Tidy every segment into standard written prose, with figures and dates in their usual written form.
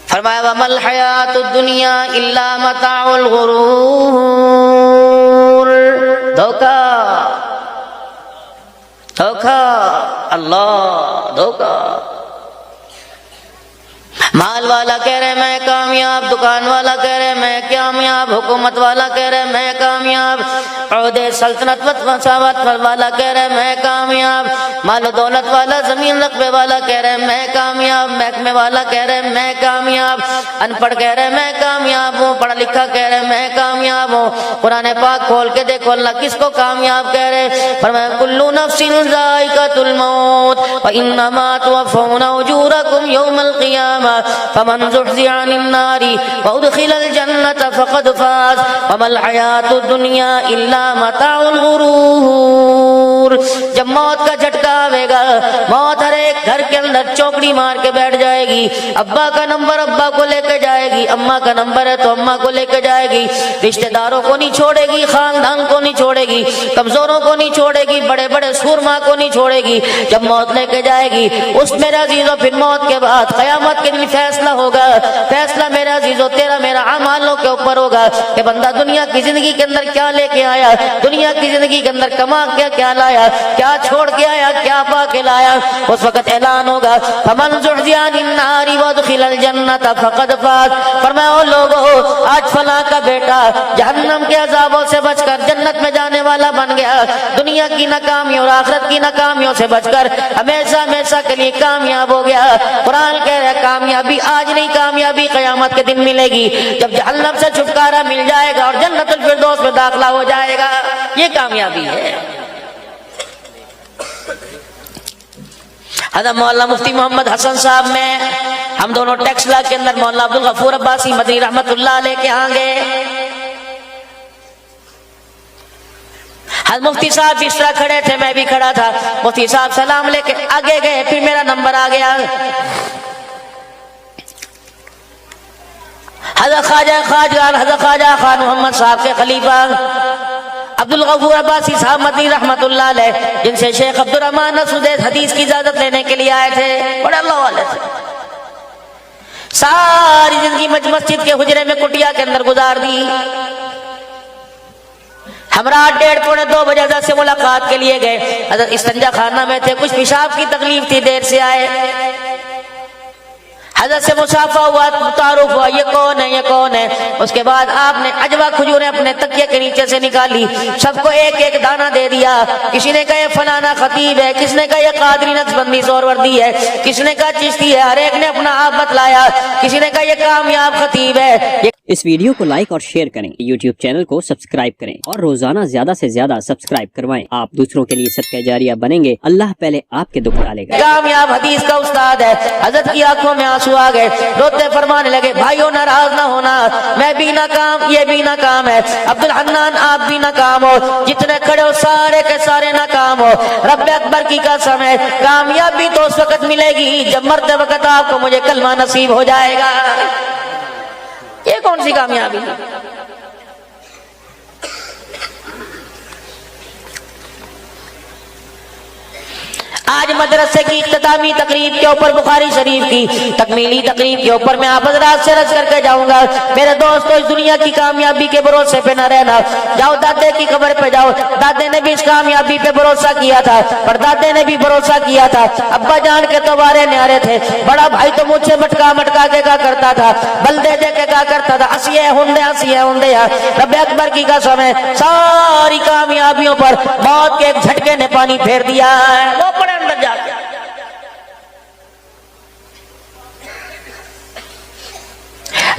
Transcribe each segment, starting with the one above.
फरमाया वमल हयातुद दुनिया इल्ला मताउल गुरूर। धोखा धोखा अल्लाह धोखा। माल वाला कह रहे मैं कामयाब, दुकान वाला कह रहे मैं कामयाब, हुकूमत वाला कह रहे मैं कामयाब, औहदे सल्तनत वाला कह रहे मैं कामयाब, माल दौलत वाला जमीन रकबे वाला कह रहे मैं कामयाब, महकमे वाला कह रहे मैं कामयाब, अनपढ़ कह रहे मैं कामयाब हूँ, पढ़ा लिखा कह रहे मैं कामयाब हूँ। कुरान पाक खोल के देखो अल्लाह किसको कामयाब कह रहे। फरमाया कुल्लु नफ्सिन ज़ाइक़तुल मौत व इन्नमा तुवफ़्फ़ौना उजूरकुम यौमल क़ियामह फमन ज़ुहज़िह अनिन नारी व उदख़िलल जन्नत फ़क़द फ़ाज़ वमल हयातुद दुनिया इल्ला मताउल गुरूर। जब मौत का झटका आवेगा, मौत हर एक घर के अंदर चौकड़ी मार के बैठ जाएगी। अब्बा का नंबर अब्बा को लेकर जाएगी, अम्मा का नंबर है तो अम्मा को लेकर जाएगी, रिश्तेदारों को नहीं छोड़ेगी, खानदान को नहीं छोड़ेगी, कमजोरों को नहीं छोड़ेगी, बड़े बड़े सूरमा को नहीं छोड़ेगी। जब मौत लेके जाएगी उस मेरे अजीजों फिर मौत के बाद कयामत के दिन फैसला होगा। फैसला मेरे अजीजों तेरा मेरा अमालों के ऊपर होगा कि बंदा दुनिया की जिंदगी के अंदर क्या लेके आया, दुनिया की जिंदगी के अंदर कमा क्या क्या लाया, क्या छोड़ के आया, क्या पा के लाया। उस वक्त ऐलान होगा फमन ज़ुहज़िह अनिन नारी व उदख़िलल जन्नत फ़क़द फ़ाज़। फरमाया ओ लोगों, आज फलां का बेटा जहन्नम के अज़ाबों से बचकर जन्नत में जाने वाला बन गया। दुनिया की नाकामियों और आखिरत की नाकामियों से बचकर हमेशा हमेशा के लिए कामयाब हो गया। कुरान कह रहा है कामयाबी आज नहीं, कामयाबी क़यामत के दिन मिलेगी जब जहन्नम से छुटकारा मिल जाएगा और जन्नतुल फिरदौस में दाखिला हो जाएगा। ये कामयाबी है। हज़रत मौलाना मुफ्ती मोहम्मद हसन साहब में हम दोनों टेक्सला के अंदर मौलाना अब्दुल गफूर अब्बासी मदनी रहमतुल्लाह अलैह के यहाँ गए। हज़रत मुफ्ती साहब जिस तरह खड़े थे मैं भी खड़ा था। मुफ्ती साहब सलाम लेके आगे गए, फिर मेरा नंबर आ गया। हज़रत ख्वाजा खान मोहम्मद साहब के खलीफा अब्दुल गफूर अब्बासी साहब मदनी रहमतुल्लाह अलैह, जिनसे शेख अब्दुल रहमान नसरुद्दीन हदीस की इजाजत लेने के लिए आए थे, बड़े अल्लाह वाले थे। सारी जिंदगी मस्जिद के हुजरे में कुटिया के अंदर गुजार दी। हमरा 1:30-2 बजे से मुलाकात के लिए गए। हज़रत इस्तंजा खाना में थे, कुछ पेशाब की तकलीफ थी, देर से आए। हज़रत से मुसाफा हुआ, तारुफ हुआ, ये कौन है, ये कौन है। उसके बाद आपने अजवा खजूरें अपने तकिए के नीचे से निकाली, सबको एक एक दाना दे दिया। किसी ने कहा ये फलाना खतीब है, किसने कहा ये कादरी नक्शबंदी सोहरवर्दी है, किसने कहा चिश्ती है, हर एक ने अपना आप बतलाया। किसी ने कहा ये कामयाब खतीब है। इस वीडियो को लाइक और शेयर करें, YouTube चैनल को सब्सक्राइब करें और रोजाना ज्यादा से ज्यादा सब्सक्राइब करवाएं। आप दूसरों के लिए सदका जारिया बनेंगे, अल्लाह पहले आपके दुख टालेगा। कामयाब हदीस का उस्ताद है। हज़रत की आंखों में आंसू आ गए, रोते फरमाने लगे भाइयों नाराज ना होना, मैं भी नाकाम, ये भी नाकाम है, अब्दुल हन्नान आप भी नाकाम हो, जितने खड़े हो सारे के सारे नाकाम हो। रब्बे अकबर की कसम है कामयाबी तो उस वक्त मिलेगी जब मरते वक्त आपको मुझे कलमा नसीब हो जाएगा। ये कौन सी कामयाबी है? आज मदरसे की इख्तितामी तकरीब के ऊपर बुखारी शरीफ की तकमीली तकरीब के ऊपर मैं आप हज़रात से अर्ज़ करके जाऊंगा, मेरे दोस्तों इस दुनिया की कामयाबी के भरोसे पे न रहना। जाओ दादे की कब्र पे जाओ, दादे ने भी इस कामयाबी पे भरोसा किया था, पर दादे ने भी भरोसा किया था। अब्बा जान के तो वारे न्यारे थे, बड़ा भाई तो मुझसे मटका मटका के क्या करता था, बल्दे दे के क्या करता था, हंसिए हुंदे। रब्बे अकबर की कसम है सारी कामयाबियों पर मौत के एक झटके ने पानी फेर दिया है। वो बड़े अंदर जाके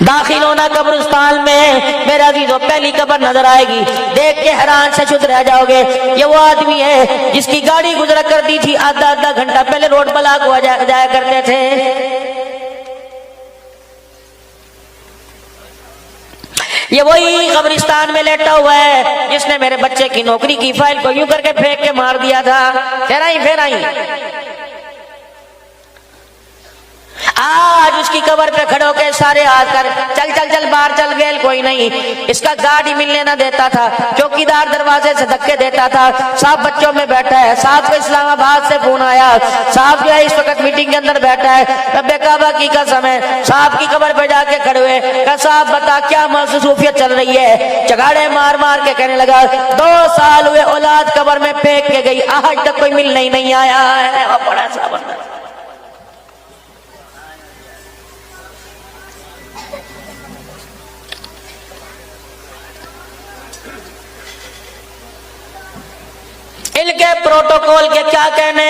दाखिल होना कब्रिस्तान में, मेरा अजीजों पहली कब्र नजर आएगी, देख के हैरान से शुद्ध रह जाओगे। ये वो आदमी है जिसकी गाड़ी गुजरा करती थी, आधा घंटा पहले रोड ब्लॉक हुआ जाया करते थे। ये वही कब्रिस्तान में लेटा हुआ है जिसने मेरे बच्चे की नौकरी की फाइल को यूं करके फेंक के मार दिया था। फेराई आज उसकी कब्र पे खड़े होके सारे आकर चल चल चल बाहर चल गेल कोई नहीं, इसका गाड़ी मिलने ना देता था, चौकीदार दरवाजे से धक्के देता था। साहब बच्चों में बैठा है, साहब को इस्लामाबाद से फोन आया, साहब जो है इस वक्त मीटिंग के अंदर बैठा है, रब्बे काबा की कसम है, साहब की कब्र पे जाके खड़े हुए, कहा साहब बता क्या मसरूफियत चल रही है। चगाड़े मार मार के कहने लगा 2 साल हुए औलाद कब्र में फेंक के गई, आज तक कोई मिलने ही नहीं आया है। और बड़ा सा बंदा इनके प्रोटोकॉल के क्या कहने।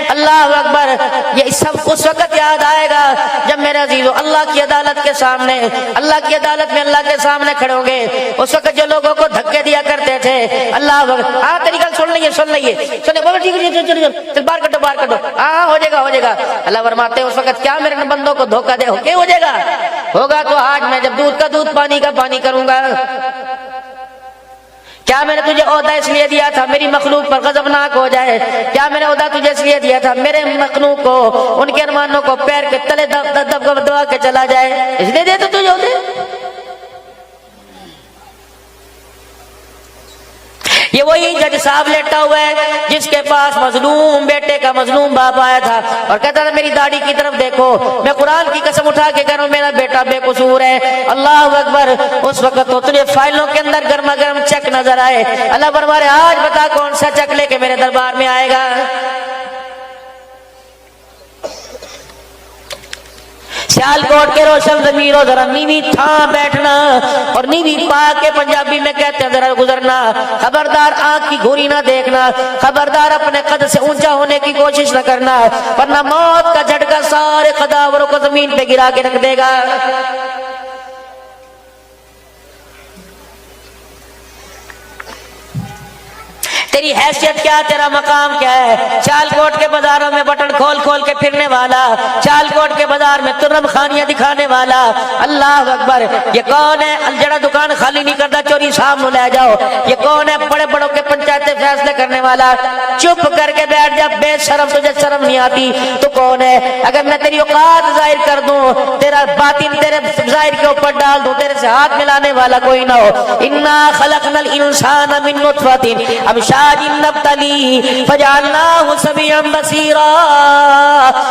अल्लाह अकबर, ये सब उस वक्त याद आएगा जब मेरे अजीजों अल्लाह की अदालत के सामने, अल्लाह की अदालत में अल्लाह के सामने खड़े होंगे। उस वक्त जो लोगों को धक्के दिया करते थे, अल्लाह हाँ तेरी गल सुन लीजिए सुने, बोलो ठीक है चल बाहर कटो बाहर कटो, हाँ हो जाएगा। अल्लाह फरमाते उस वक्त क्या मेरे बंदों को धोखा दे होके हो जाएगा, होगा तो आज मैं जब दूध का दूध पानी का पानी करूंगा। क्या मैंने तुझे ओहदा इसलिए दिया था मेरी मखलूक पर गजबनाक हो जाए? क्या मैंने ओहदा तुझे इसलिए दिया था मेरे मखलूक को, उनके अरमानों को पैर के तले दबा के चला जाए, इसलिए दे तो तुझे ओहदे। ये वही जज साहब लेटा हुआ है जिसके पास मजलूम बेटे का मजलूम बाप आया था और कहता था मेरी दाढ़ी की तरफ देखो, मैं कुरान की कसम उठा के कह रहा हूं मेरा बेटा बेकसूर है। अल्लाह अकबर, उस वक्त तो तुझे फाइलों के अंदर गर्मा गर्म चेक नजर आए। अल्लाह फरमाए आज बता कौन सा चेक लेके मेरे दरबार में आएगा। सियालकोट के रोशन जमीरों जरा नीवी था बैठना, और नीवी पा के पंजाबी में कहते हैं जरा गुजरना। खबरदार आंख की घूरी ना देखना, खबरदार अपने कद से ऊंचा होने की कोशिश न करना, वरना मौत का झटका सारे कदावरों को जमीन पे गिरा के रख देगा। तेरी हैसियत क्या, तेरा मकाम क्या है? सियालकोट के बाजारों में बटन खोल खोल के फिरने वाला, सियालकोट के बाजार में तुर्रम खानियां दिखाने वाला। अल्लाह अकबर, ये कौन है जरा दुकान खाली नहीं करता चोरी सामने ले जाओ? ये कौन है बड़े बड़ों के पंचायती फैसले करने वाला? चुप करके बैठ जा बेशरम, तुझे शर्म नहीं आती? तो कौन है? अगर मैं तेरी औकात जाहिर कर दूं, तेरा बातिन तेरे जाहिर के ऊपर डाल दूं, तेरे से हाथ मिलाने वाला कोई ना हो। इन्ना खलकनल इंसान मिन नुतफतिन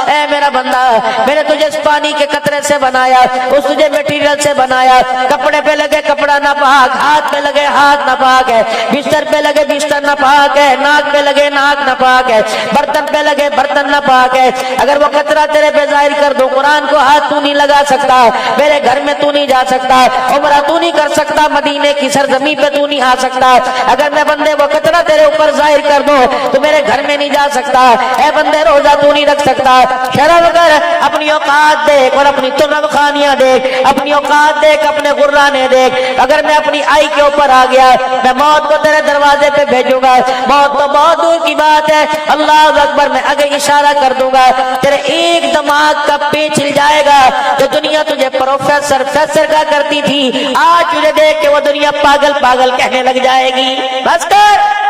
ऐ मेरा बंदा, मैंने तुझे इस पानी के कतरे से बनाया, उस तुझे मटेरियल से बनाया। कपड़े पे लगे कपड़ा नापाक, हाथ पे लगे हाथ नापाक है, बिस्तर पे लगे बिस्तर नापाक है, नाक पे लगे नाक नापाक है, बर्तन पे लगे बर्तन नापाक है। अगर वो कतरा तेरे पे जाहिर कर दो, कुरान को हाथ तू नहीं लगा सकता, मेरे घर में तू नहीं जा सकता, उम्रा तू नहीं कर सकता, मदीने की सरजमी पे तू नहीं आ सकता। अगर मैं बंदे वो कतरा तेरे ऊपर जाहिर कर दो तो मेरे घर में नहीं जा सकता। ऐ बंदे रोजा तू नहीं रख सकता। शर्म कर, अपनी औकात देख और अपनी तुर्रम खानियां देख, अपनी औकात देख, अपने गुर्राने देख। अगर मैं अपनी आई के ऊपर आ गया, मैं मौत को तेरे दरवाजे पे भेजूंगा। मौत तो बहुत दूर की बात है, अल्लाह अकबर, मैं अगर इशारा कर दूंगा तेरे एक दिमाग का पेच हिल जाएगा। जो दुनिया तुझे प्रोफेसर का करती थी, आज तुझे देख के वो दुनिया पागल पागल कहने लग जाएगी। बस कर।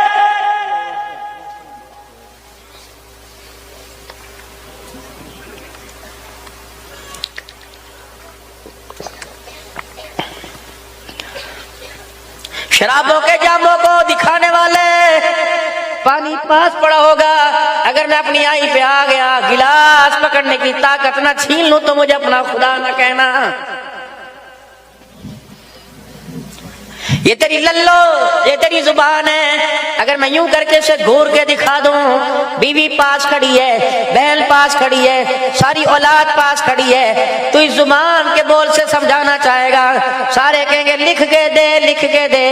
शराबों के जामों को दिखाने वाले, पानी पास पड़ा होगा। अगर मैं अपनी आई पे आ गया, गिलास पकड़ने की ताकत ना छीन लूं तो मुझे अपना खुदा ना कहना। ये तेरी लल्लो, ये तेरी जुबान है। अगर मैं यूं करके से घूर के दिखा दूं, बीवी पास खड़ी है, बहन पास खड़ी है, सारी औलाद पास खड़ी है, तो इस जुबान के बोल से समझाना चाहेगा। सारे कहेंगे लिख के दे, लिख के दे।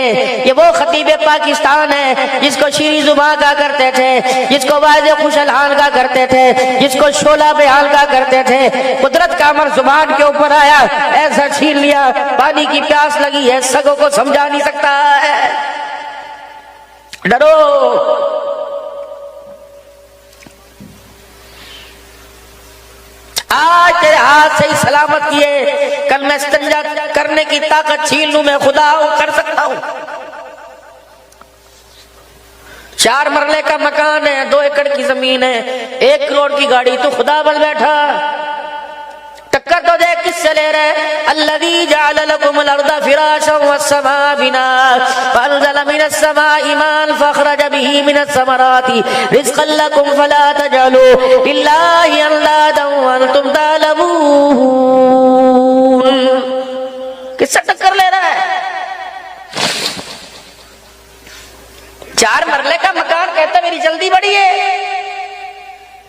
ये वो खतीब पाकिस्तान है जिसको शीरी जुबान का करते थे, जिसको वाज़े खुशहाल का करते थे, जिसको शोला बेहाल का करते थे। कुदरत का अमर जुबान के ऊपर आया, ऐसा छीन लिया, पानी की प्यास लगी है, सगों को समझा नहीं सकता है। डरो। आज तेरे हाथ से ही सलामत किए, कल मैं इस्तिंजा करने की ताकत छीन लूं, मैं खुदा हूं, कर सकता हूं। 4 मरले का मकान है, 2 एकड़ की जमीन है, 1 करोड़ की गाड़ी, तो खुदा बन बैठा। टक्कर तो देख किससे ले रहे? अल्लज़ी जअल लकुमुल अर्दा फिराशन वस्समा बिना फअनज़ल मिनस समाई माअन फअखरज बिही मिनस समराति रिज़्क़न लकुम फला तजअलू लिल्लाहि अंदादन व अंतुम तालमून। किससे टक्कर ले रहा है? 4 मरले का मकान, कहता मेरी जल्दी बड़ी है,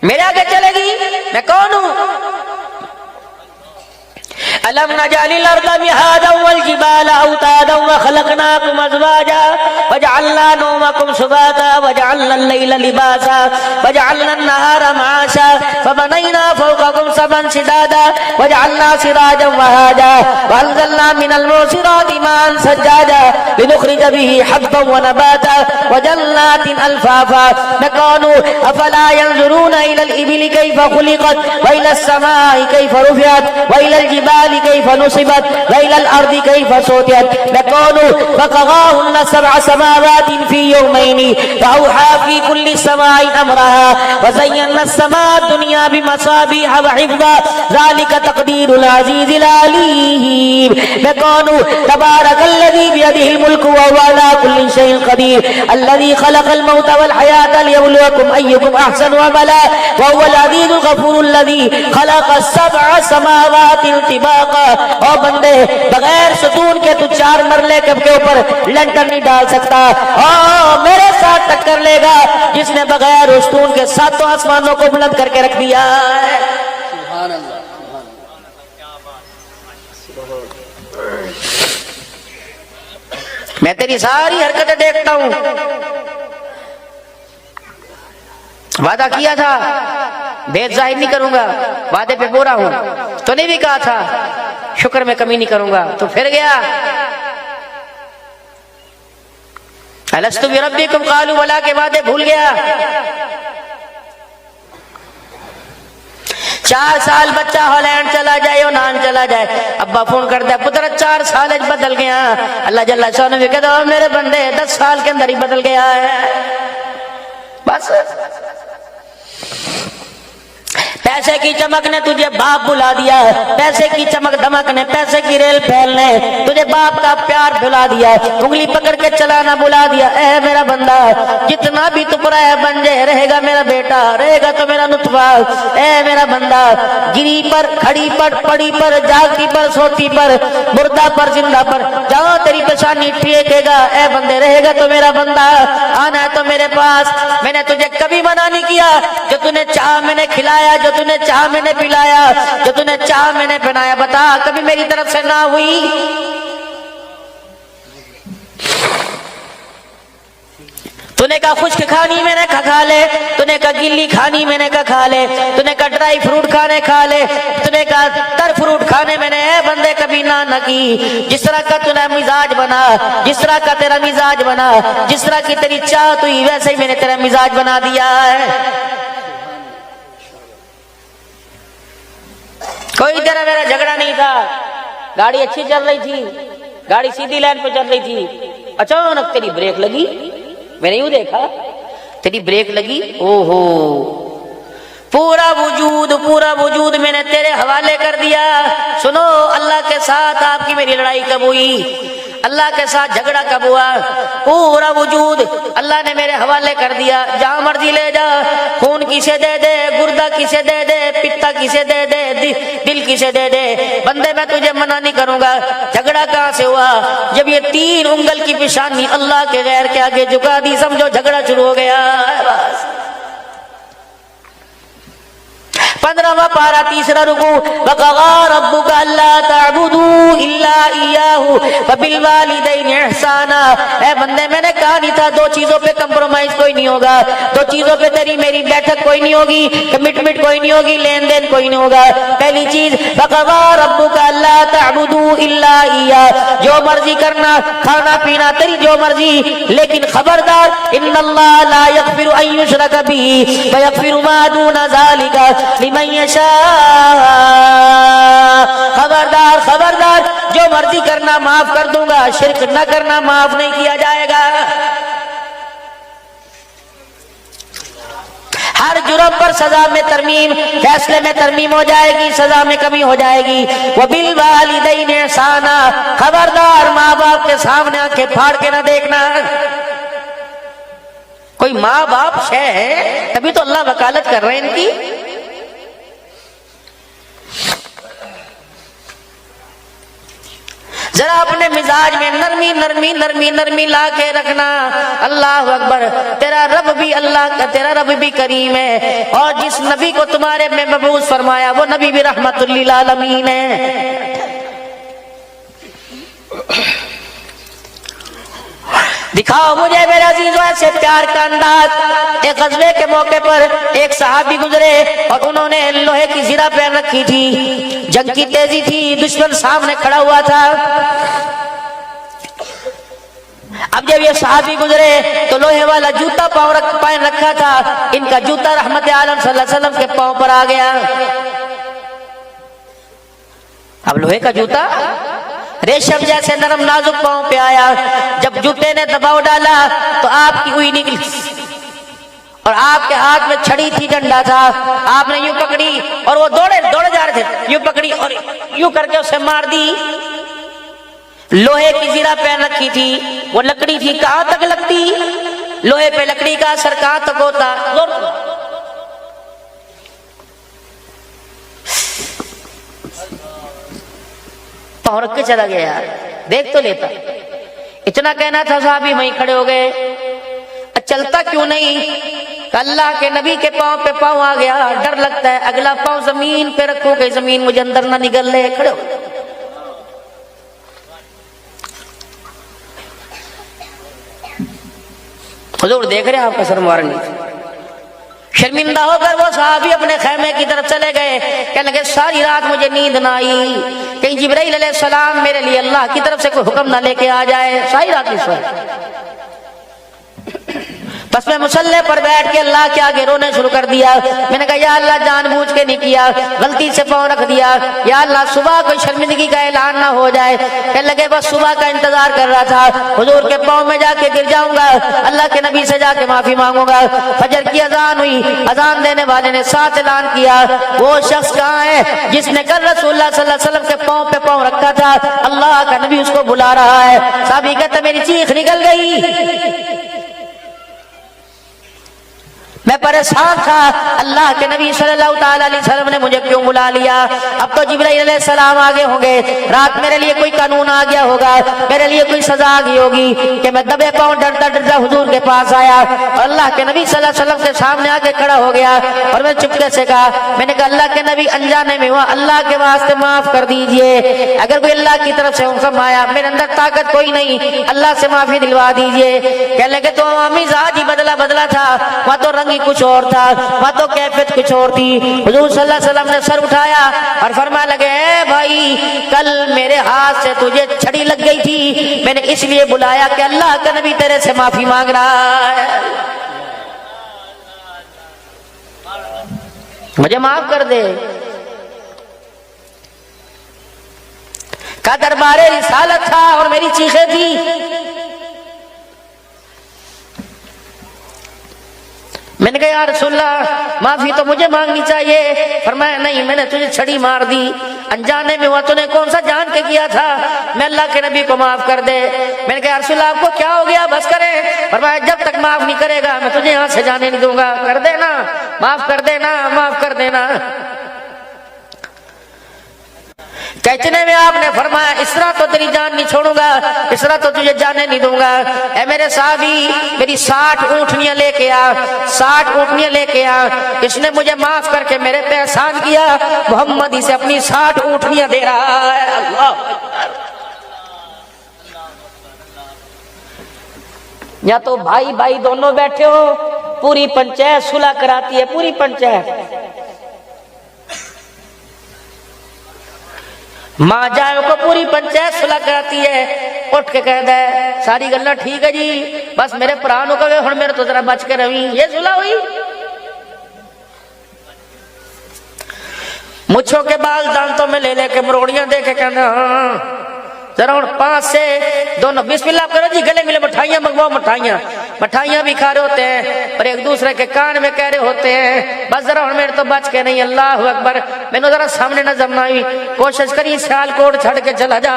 मेरे आगे चलेगी, मैं कौन हूं? अलम नजअलिल अर्दा मिहादन वल जिबाला औतादन व खलकनाकुम अज़वाजा वजअलना नौमकुम सुबाता वजअलना अल-लैला लिबासा वजअलना अन-नहारा मआशा फबनैना फौककुम सबन शिदादा वजअलना सिराजन वहाजा वअनज़लना मिनल मुसिराति माअन सज्जाजा लिनुखरिज बिही हब्बन व नबाता वजन्नातिन अल्फाफा। मैं कौन हूं? अफला यंजुरूना इलल इबिली कैफ़ खुलिक़त व इलस समाई कैफ़ रुफ़िअत व इलल जिबाली कैफ़ नुसिबत व इलल अर्दि कैफ़ सूतियत। मैं कौन हूं? फ़क़ज़ाहुन्ना सबअ समावातिन फ़ी यौमैनि व औहा फ़ी कुल्लि समाइन अमरहा व ज़य्यना अस्समाअ दुनिया बिमसाबिह व हिफ़्ज़ा ज़ालिका तक़दीरुल अज़ीज़िल अलीम। मैं कौन हूं? तबारकल्लज़ी बियदिहिल मुल्कु व हुवा अला कुल्लि शैइन क़दीर अल्लज़ी ख़लक़ल मौता वल हयाता लियब्लुवकुम अय्युकुम अहसनु अमला व हुवल अज़ीज़ुल ग़फ़ूरुल्लज़ी ख़लक़स सबअ समावातिन तिबाक़ा। ओ बंदे, बगैर सुतून के तू 4 मरले के ऊपर लंटर नहीं डाल सकता। ओ मेरे साथ टक्कर लेगा जिसने बगैर सुतून के 7 आसमानों को बुलंद करके रख दिया है। मैं तेरी सारी हरकतें देखता हूं। वादा किया था भेद जाहिर नहीं करूंगा, वादे पे पूरा हूं। तो नहीं भी कहा था शुक्र में कमी नहीं करूंगा, तो फिर गया। अलस्तु बिरब्बिकुम क़ालू बला के वादे भूल गया। 4 साल बच्चा हॉलैंड चला जाए और नान चला जाए, अब्बा फोन करता है पुत्र 4 साल बदल गया। अल्लाह जल्ला शान भी कहता मेरे बंदे 10 साल के अंदर ही बदल गया है। बस पैसे की चमक ने तुझे बाप बुला दिया, पैसे की चमक धमक ने, पैसे की रेल फैल ने तुझे बाप का प्यार भुला दिया, उंगली पकड़ के चलाना बुला दिया। ए मेरा बंदा, जितना भी तुपरा है बन जाए, रहेगा मेरा बेटा, रहेगा तो मेरा नुतफा। ए मेरा बंदा, गिरी पर, खड़ी पर, पड़ी पर, जागती पर, सोती पर, मुर्दा पर, जिंदा पर, जहाँ तेरी पेशानी ठेकेगा ए बंदे रहेगा तो मेरा बंदा। आना है तो मेरे पास, मैंने तुझे कभी मना नहीं किया। जो तूने चाह मैंने खिलाया, जो तूने चाह मैंने पिलाया, जो तूने चाह मैंने पहनाया, बता कभी मेरी तरफ से ना हुई? तूने कहा खुश्क खानी मैंने खा ले, तूने कहा गिल्ली खानी मैंने खा ले, तूने कहा ड्राई फ्रूट खाने खा ले, तूने कहा तर फ्रूट खाने मैंने बंदे कभी ना की। जिस तरह का तूने मिजाज बना, जिस तरह का तेरा मिजाज बना, जिस तरह की तेरी चाह हुई, वैसे ही मैंने तेरा मिजाज बना दिया है। कोई तेरा मेरा झगड़ा नहीं था, गाड़ी अच्छी चल रही थी, गाड़ी सीधी लाइन पे चल रही थी, अचानक तेरी ब्रेक लगी। मैंने यूं देखा तेरी ब्रेक लगी, ओहो पूरा वजूद मैंने तेरे हवाले कर दिया। सुनो, अल्लाह के साथ आपकी मेरी लड़ाई कब हुई, अल्लाह के साथ झगड़ा कब हुआ? पूरा वजूद अल्लाह ने मेरे हवाले कर दिया। जहां मर्जी ले जा, खून किसे दे दे, गुर्दा किसे दे दे, पित्ता किसे दे दे, दिल किसे दे दे, बंदे मैं तुझे मना नहीं करूंगा। झगड़ा कहां से हुआ? जब ये 3 उंगल की पेशानी अल्लाह के गैर के आगे झुका दी, समझो झगड़ा शुरू हो गया। बस 15वां पारा, 3रा रुकू। वक़ज़ा रब्बुका अल्ला तअबुदू इल्ला इय्याहु व बिल वालिदैनि इहसाना। ए बंदे, मैंने कहा नहीं था 2 चीजों पे कंप्रोमाइज कोई नहीं होगा, 2 चीजों पे तेरी मेरी बैठक कोई नहीं होगी, कमिटमेंट कोई नहीं होगी, लेन देन कोई नहीं होगा। पहली चीज, वक़ज़ा रब्बुका अल्ला तअबुदू इल्ला इय्याहु, जो मर्जी करना, खाना पीना तेरी जो मर्जी, लेकिन खबरदार, इन्नल्लाह ला यग़फिरु अन युशरका बिही व यग़फिरु मा दूना ज़ालिका लिमन यशा। खबरदार खबरदार, जो मर्जी करना माफ कर दूंगा, शिर्क न करना माफ नहीं किया जाएगा। हर जुर्म पर सजा में तरमीम, फैसले में तरमीम हो जाएगी, सजा में कमी हो जाएगी। वो बिल वालिदैन ihsana, खबरदार माँ बाप के सामने आंखें फाड़ के ना देखना। कोई माँ बाप है तभी तो अल्लाह वकालत कर रहे हैं इनकी। जरा अपने मिजाज में नरमी नरमी नरमी नरमी ला के रखना। अल्लाह अकबर, तेरा रब भी अल्लाह का, तेरा रब भी करीम है, और जिस नबी को तुम्हारे में मबूस फरमाया वो नबी भी रहमतुल लिल आलमीन है। दिखाओ मुझे मेरे अजीजों ऐसे प्यार का अंदाज। एक गज़वे के मौके पर एक सहाबी गुजरे और उन्होंने लोहे की ज़िरा पहन रखी थी। जंग की तेजी थी, दुश्मन सामने खड़ा हुआ था। अब जब ये सहाबी गुजरे तो लोहे वाला जूता पहन रखा था। इनका जूता रहमत आलम सल्लल्लाहु अलैहि वसल्लम के पांव पर आ गया। अब लोहे का जूता रेशम जैसे नरम नाजुक पांव पे आया। जब जूते ने दबाव डाला तो आपकी हुई निकली और आपके हाथ में छड़ी थी, डंडा था। आपने यूं पकड़ी और वो दौड़े जा रहे थे, यूं पकड़ी और यूं करके उसे मार दी। लोहे की ज़िरा पहन रखी थी, वो लकड़ी थी, कहां तक लगती? लोहे पे लकड़ी का असर कहां तक होता? पांव रख के चला गया यार, देख तो लेता। इतना कहना था, साहबी वहीं खड़े हो गए। चलता क्यों नहीं? अल्लाह के नबी के पांव पे पांव आ गया, डर लगता है अगला पांव जमीन पे रखो कि जमीन मुझे अंदर ना निगल ले। खड़े हो। हुजूर देख रहे हैं आपका सर मारने। शर्मिंदा होकर वो साहबी अपने खेमे की तरफ चले गए। कहने लगे सारी रात मुझे नींद ना आई, कहीं जिब्राइल अलैहिस्सलाम मेरे लिए अल्लाह की तरफ से कोई हुक्म ना लेके आ जाए। सारी रात नहीं सोया। बस मैं मुसल्ले पर बैठ के अल्लाह के आगे रोने शुरू कर दिया। मैंने कहा या अल्लाह जानबूझ के नहीं किया, गलती से पांव रख दिया। या अल्लाह सुबह कोई शर्मिंदगी का ऐलान ना हो जाए। कहने लगे बस सुबह का इंतजार कर रहा था, हुजूर के पांव में जाके गिर जाऊंगा, अल्लाह के नबी से जाके माफी मांगूंगा। फजर की अजान हुई, अजान देने वाले ने साथ ऐलान किया, वो शख्स कहाँ है जिसने कल रसूलुल्लाह सल्लल्लाहु अलैहि वसल्लम के पांव पे पांव रखा था? अल्लाह का नबी उसको बुला रहा है। साहबी कहता मेरी चीख निकल गई, मैं परेशान था, अल्लाह के नबी सल्लल्लाहु अलैहि वसल्लम ने मुझे क्यों बुला लिया? अब तो जिब्राइल अलैहिस्सलाम आगे होंगे, रात मेरे लिए कोई कानून आ गया होगा, मेरे लिए कोई सजा आ गई होगी कि मैं दबे पांव डरता डरता हुजूर के पास आया और अल्लाह के नबी सल्लल्लाहु अलैहि वसल्लम के सामने आके खड़ा हो गया। और मैं चुपके से कहा, मैंने कहा अल्लाह के नबी अनजाने में हुआ, अल्लाह के वास्ते माफ कर दीजिए। अगर कोई अल्लाह की तरफ से हुक्म आया, मेरे अंदर ताकत कोई नहीं, अल्लाह से माफी दिलवा दीजिए। कहने लगे तो मिजाज ही बदला था, वहां तो रंग कुछ और था, वहां तो कैफियत कुछ और थी। हुजूर सल्लल्लाहु अलैहि वसल्लम ने सर उठाया और फरमाने लगे, भाई कल मेरे हाथ से तुझे छड़ी लग गई थी, मैंने इसलिए बुलाया कि अल्लाह का नबी तेरे से माफी मांग रहा है, मुझे माफ कर दे। का दरबारे रिसालत था और मेरी चीखें थी। मैंने कहा या रसूलल्लाह माफी तो मुझे मांगनी चाहिए। फरमाया नहीं, मैंने तुझे छड़ी मार दी, अनजाने में हुआ, तूने कौन सा जान के किया था, मैं अल्लाह के नबी को माफ कर दे। मैंने कहा या रसूलल्लाह आपको क्या हो गया, बस करे। फरमाया जब तक माफ नहीं करेगा मैं तुझे यहाँ से जाने नहीं दूंगा, कर देना, माफ कर देना, माफ कर देना। कहने में आपने फरमाया इस तरह तो तेरी जान नहीं छोड़ूंगा, इस तरह तो तुझे जाने नहीं दूंगा। ऐ मेरे साहबी मेरी 60 ऊँटनियां लेके आ, 60 ऊँटनियां लेके आ। इसने मुझे माफ करके मेरे पे एहसान किया, मोहम्मद इसे अपनी 60 ऊँटनियां दे रहा है। अल्लाह, या तो भाई भाई दोनों बैठे हो, पूरी पंचायत सुलह कराती है, पूरी पंचायत मां जाए को पूरी पंचायत सुलह कराती है। उठ के कह दे सारी गल्ला ठीक है जी, बस मेरे भरा नु कहे हुण मेरे तो जरा बच के रही। ये सुलह हुई। मुछों के बाल दांतों में ले लेके मरोड़ियां दे के कहना हाँ जरा हूं 5 से दोनों बिस्मिल्लाह करो जी, गले मिले मिठाइयां मंगवाओ, मिठाइयां मिठाइयां भी खा रहे होते हैं और एक दूसरे के कान में कह रहे होते हैं बस जरा मेरे तो बच के नहीं, अल्लाह अकबर, मैंने जरा सामने नजर ना आई, कोशिश करी सियालकोट छड़ के चला जा,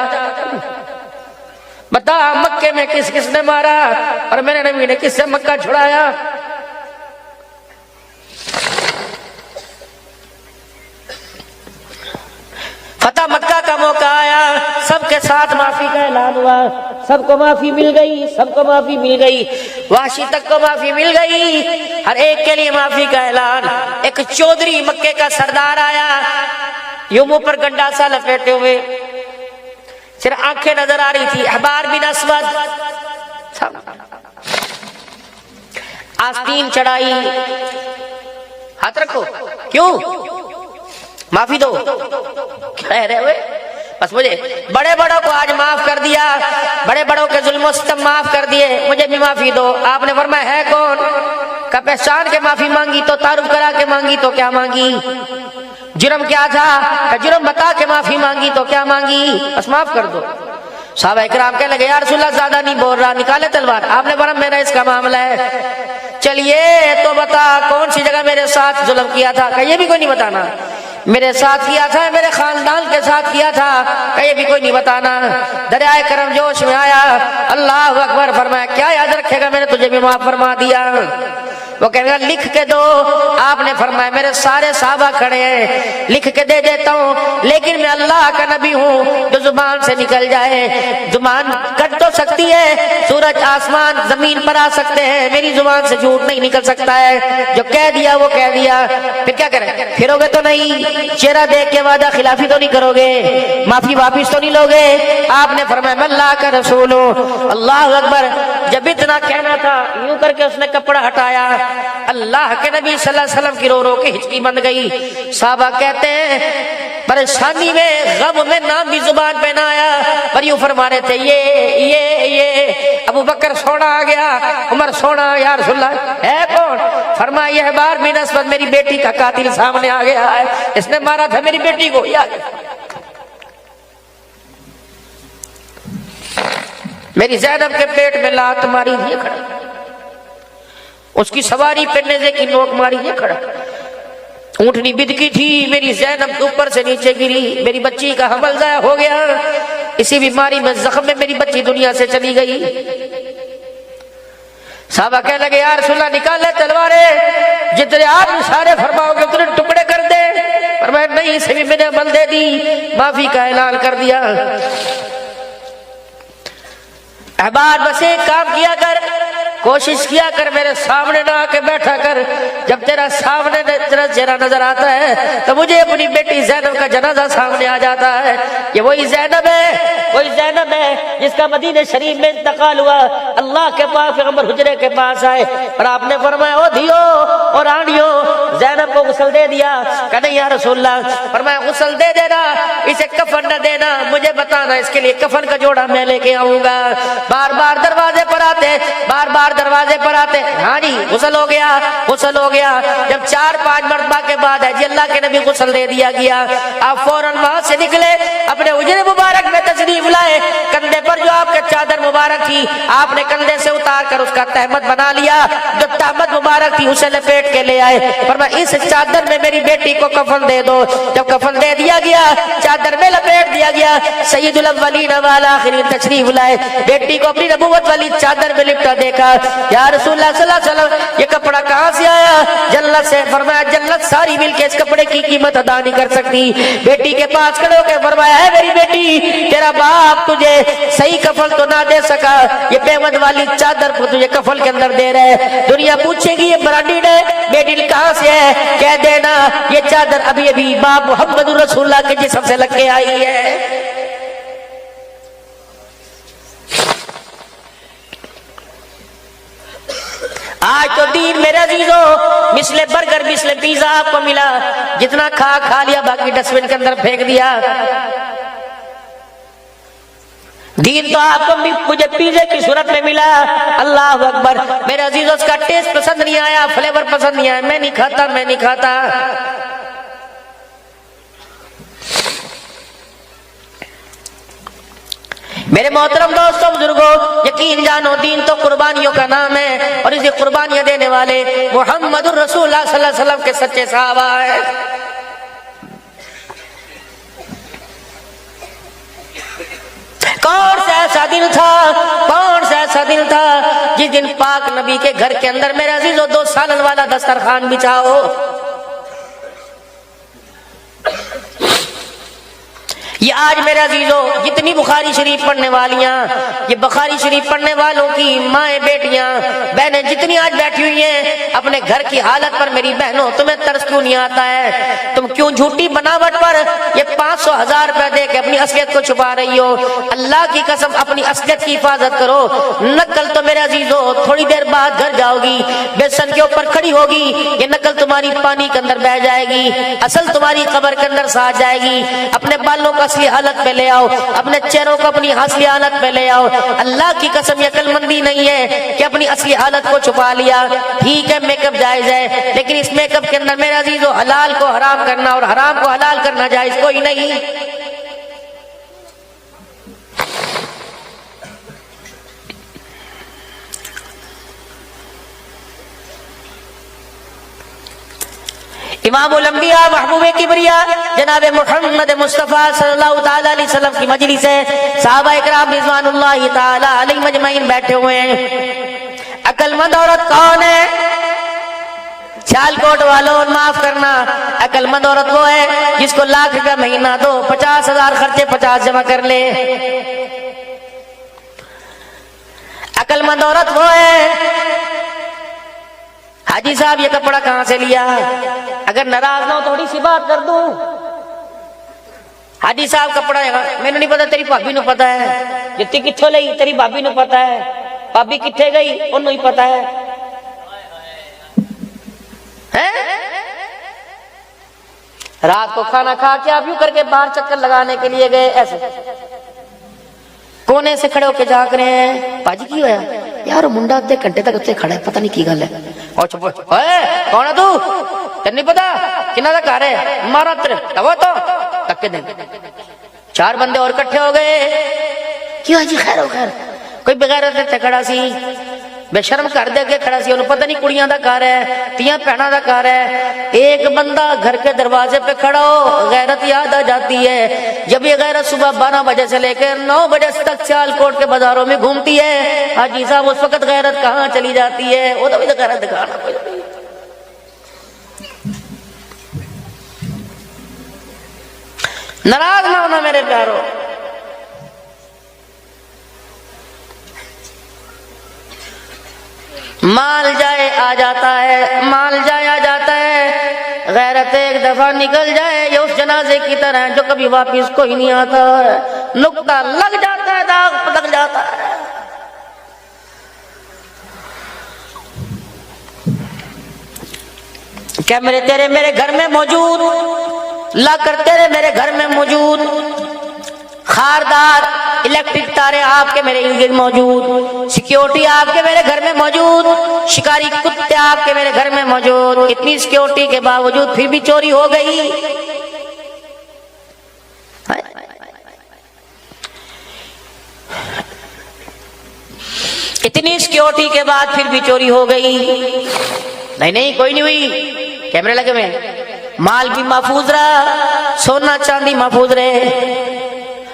बता मक्के में किस किस ने मारा और मेरे नबी ने किससे मक्का छुड़ाया। फतह मक्का का मौका आया, सबके साथ माफी का ऐलान हुआ, सबको माफी मिल गई, सबको माफी मिल गई, वाशी तक को माफी मिल गई, हर एक के लिए माफी का ऐलान। एक चौधरी मक्के का सरदार आया, यूं मुंह पर गंडासा लपेटे हुए, सिर्फ आंखें नजर आ रही थी, अहबार बिन अस्वद, आस्तीन चढ़ाई, हाथ रखो, क्यों माफी दो, कह रहे हुए बस मुझे बड़े बड़ों को आज माफ कर दिया, बड़े बड़ों के जुल्म सितम माफ कर दिए, मुझे भी माफी दो। आपने फरमाया है कौन? का पहचान के माफी मांगी तो तारुफ करा के मांगी तो क्या मांगी? जुर्म क्या था? का जुर्म बता के माफी मांगी तो क्या मांगी? बस माफ कर दो। साहबा इकराम कहने लगे यार रसूलुल्लाह ज्यादा नहीं बोल रहा, निकाले तलवार। आपने बोला मेरा इसका मामला है, चलिए तो बता कौन सी जगह मेरे साथ जुल्म किया था? का ये भी कोई नहीं बताना। मेरे साथ किया था, मेरे खानदान के साथ किया था, का ये भी कोई नहीं बताना। दरियाए करम जोश में आया, अल्लाह अकबर फरमाया क्या याद रखेगा, मैंने तुझे भी माफ फरमा दिया। वो कहेगा लिख के दो। आपने फरमाया मेरे सारे साहबा खड़े हैं, लिख के दे देता हूँ, लेकिन मैं अल्लाह का नबी हूँ, जो जुबान से निकल जाए। जुबान कट तो सकती है, सूरज आसमान जमीन पर आ सकते हैं, मेरी जुबान से झूठ नहीं निकल सकता है। जो कह दिया वो कह दिया, फिर क्या करें? फिरोगे तो नहीं, चेहरा देख के वादा खिलाफी तो नहीं करोगे, माफी वापिस तो नहीं लोगे। आपने फरमाया मैं अल्लाह का रसूल हूँ। अल्लाह अकबर। जब इतना कहना था, यूं करके उसने कपड़ा हटाया, अल्लाह के नबी सल्लल्लाहु अलैहि वसल्लम की रो रो के हिचकी बंद गई। साहबा कहते हैं परेशानी में गम में नाम भी जुबान पे ना आया, पर यूं फरमा रहे थे ये अबू बकर सोना आ गया, उमर सोना, या रसूलल्लाह है कौन? फरमाया यह बार बिन अस्वद मेरी बेटी का कातिल सामने आ गया है, इसने मारा था मेरी बेटी को। मेरी ज़ैनब के पेट में लात मारी, ये खड़ा, उसकी सवारी पे नेज़े की नोक मारी, ये खड़ा, ऊँटनी बिदकी थी, मेरी ज़ैनब ऊपर से नीचे गिरी, मेरी बच्ची का हमल ज़ाया हो गया, इसी बीमारी में जख्म में मेरी बच्ची दुनिया से चली गई। साहबा कहने लगे यार रसूलल्लाह निकाल ले तलवारें, जितने आप इशारे फरमाओगे उतने टुकड़े कर दे। पर मैं नहीं, इसे भी मैंने अमल दे दी, माफी का ऐलान कर दिया। अहबार बस एक काम किया कर, कोशिश किया कर मेरे सामने ना आके बैठा कर, जब तेरा सामने तेरा चेहरा नजर आता है तो मुझे अपनी बेटी ज़ैनब का जनाजा सामने आ जाता है। ये वही ज़ैनब है, वही ज़ैनब है जिसका मदीने शरीफ में इंतकाल हुआ। अल्लाह के पाक पैगंबर हुजरे के पास आए और आपने फरमाया ओ धियो और रानियो, ज़ैनब को गुस्ल दे दिया। कहा नहीं या रसूलल्लाह, फरमाया गुस्ल दे देना, इसे कफन न देना, मुझे बताना, इसके लिए कफन का जोड़ा मैं लेके आऊंगा। बार बार दरवाजे पर आते, बार बार दरवाजे पर आते, हाँ जी गुस्ल हो गया, गुस्ल हो गया। जब 4-5 मरतबा के बाद है जी अल्लाह के नबी गुस्ल दे दिया गया, आप फौरन वहां से निकले, अपने उजरे मुबारक में तशरीफ लाए, कंधे पर जो आपके चादर मुबारक थी आपने कंधे से उतार कर उसका तहमत बना लिया, जो तहमत मुबारक थी उसे लपेट के ले आए। फरमाया इस चादर में मेरी बेटी को कफन दे दो। जब कफन दे दिया गया, चादर में लपेट दिया गया, सय्यदुल अव्वलीन वल आखिरीन तशरीफ लाए, बेटी को अपनी नबूवत वाली चादर में लिपटा देखा। या रसूलुल्लाह सल्लल्लाहु अलैहि वसल्लम ये कपड़ा कहाँ से आया? जन्नत से। फरमाया जन्नत सारी मिलके इस कपड़े की कीमत अदा नहीं कर सकती। बेटी के पास खड़े होकर फरमाया है मेरी बेटी, तेरा बाप तुझे सही कफल तो ना दे सका, ये पेमद वाली चादर को तुझे कफल के अंदर दे रहा है। दुनिया पूछेगी ये ब्रांडेड है, बेटी कहाँ से है? कह देना ये चादर अभी अभी बाप मोहम्मद रसूलुल्लाह के जिस्म से लग के आई है। आज तो दीन मेरे अजीजों मिसले बर्गर मिसले पिज्जा आपको मिला, जितना खा लिया, बाकी डस्टबिन के अंदर फेंक दिया। दीन तो आपको मुझे पिज्जे की सूरत में मिला। अल्लाह अकबर। मेरे अजीजों उसका टेस्ट पसंद नहीं आया, फ्लेवर पसंद नहीं आया, मैं नहीं खाता, मैं नहीं खाता। मेरे मोहतरम दोस्तों बुजुर्गों, यकीन जानो दीन तो कुर्बानियों का नाम है और इसे कुर्बानियां देने वाले मुहम्मदुर रसूलुल्लाह सल्लल्लाहु अलैहि वसल्लम के सच्चे सहाबा है। कौन सा ऐसा दिन था, कौन सा ऐसा दिन था जिस दिन पाक नबी के घर के अंदर मेरे अजीजों 2 सालन वाला दस्तरखान बिछाओ। ये आज मेरे अजीजों जितनी बुखारी शरीफ पढ़ने वालियां, ये बुखारी शरीफ पढ़ने वालों की माएँ बेटियां बहनें जितनी आज बैठी हुई हैं, अपने घर की हालत पर मेरी बहनों तुम्हें तरस क्यों नहीं आता है? तुम क्यों झूठी बनावट पर ये 500,000 रुपए दे के अपनी असलियत को छुपा रही हो? अल्लाह की कसम अपनी असलियत की हिफाजत करो। नकल तो मेरे अजीजों थोड़ी देर बाद घर जाओगी, बेसन के ऊपर खड़ी होगी, ये नकल तुम्हारी पानी के अंदर बह जाएगी, असल तुम्हारी कब्र के अंदर साथ जाएगी। अपने बालों का असली हालत पे ले आओ, अपने चेहरों को अपनी असली हालत पे ले आओ। अल्लाह की कसम ये अक्लमंदी नहीं है कि अपनी असली हालत को छुपा लिया। ठीक है मेकअप जायज है, लेकिन इस मेकअप के अंदर मेरे अजीजों हलाल को हराम करना और हराम को हलाल करना जायज कोई नहीं। इमामुल अंबिया महबूबे किबरिया जनाब मुहम्मद मुस्तफा सल्लल्लाहु ताला अलैहि वसल्लम की मजलिस है। सहाबा इकराम रिज़वानुल्लाहि ताला अलैहिम मजमईन बैठे हुए हैं। अक्लमंद औरत कौन है? सियालकोट वालों माफ करना, अक्लमंद औरत वो है जिसको लाख रुपया महीना दो, 50,000 खर्चे 50 जमा कर ले। अक्लमंद औरत वो है, हाजी साहब ये कपड़ा कहां से लिया? अगर नाराज ना हो थोड़ी सी बात कर दूं। हाजी साहब कपड़ा मैंने नहीं पता, तेरी भाभी नु पता है। जितनी किथों लई तेरी भाभी नु पता है, भाभी किथे गई ओनू ही पता है। रात को खाना खा के आप यूं करके बाहर चक्कर लगाने के लिए गए, ऐसे कोने से खड़े होके झांक रहे हैं। पाजी की होया यार, मुंडा आधे घंटे तक उत्ते खड़ा है, पता नहीं की गल है। और चुप कौन है तू? तेन नहीं पता किन्ना दा घर है? मारा तेरे तवा तो तक के दिन 4 बंदे और इकट्ठे हो गए। क्यों जी? खैर हो खैर, कोई बगैर ते खड़ा सी, बेशर्म कर दे के खड़ा सी, पता नहीं कुड़ियां दा घर है, तियां भैणा दा घर है। एक बंदा घर के दरवाजे पे खड़ा हो, गैरत याद आ जाती है। जब ये गैरत सुबह 12 बजे से लेकर 9 बजे तक सियालकोट के बाजारों में घूमती है। हाजी साहब उस वक्त गैरत कहाँ चली जाती है? वो तो भी गैरत दिखाना कोई। नाराज ना होना मेरे प्यारो। माल जाए आ जाता है, माल जाए आ जाता है। गैरत एक दफा निकल जाए ये उस जनाजे की तरह जो कभी वापिस कोई नहीं आता है। नुक्ता लग जाता है, दाग लग जाता है। क्या मेरे तेरे मेरे घर में मौजूद, ला कर तेरे मेरे घर में मौजूद खारदार इलेक्ट्रिक तारे आपके मेरे इर्द गिर्द मौजूद, सिक्योरिटी आपके मेरे घर में मौजूद, शिकारी कुत्ते आपके मेरे घर में मौजूद। इतनी सिक्योरिटी के बावजूद फिर भी चोरी हो गई। इतनी सिक्योरिटी के बाद फिर भी चोरी हो गई। नहीं नहीं कोई नहीं हुई, कैमरे लगे में, माल भी महफूज रहा, सोना चांदी महफूज रहे।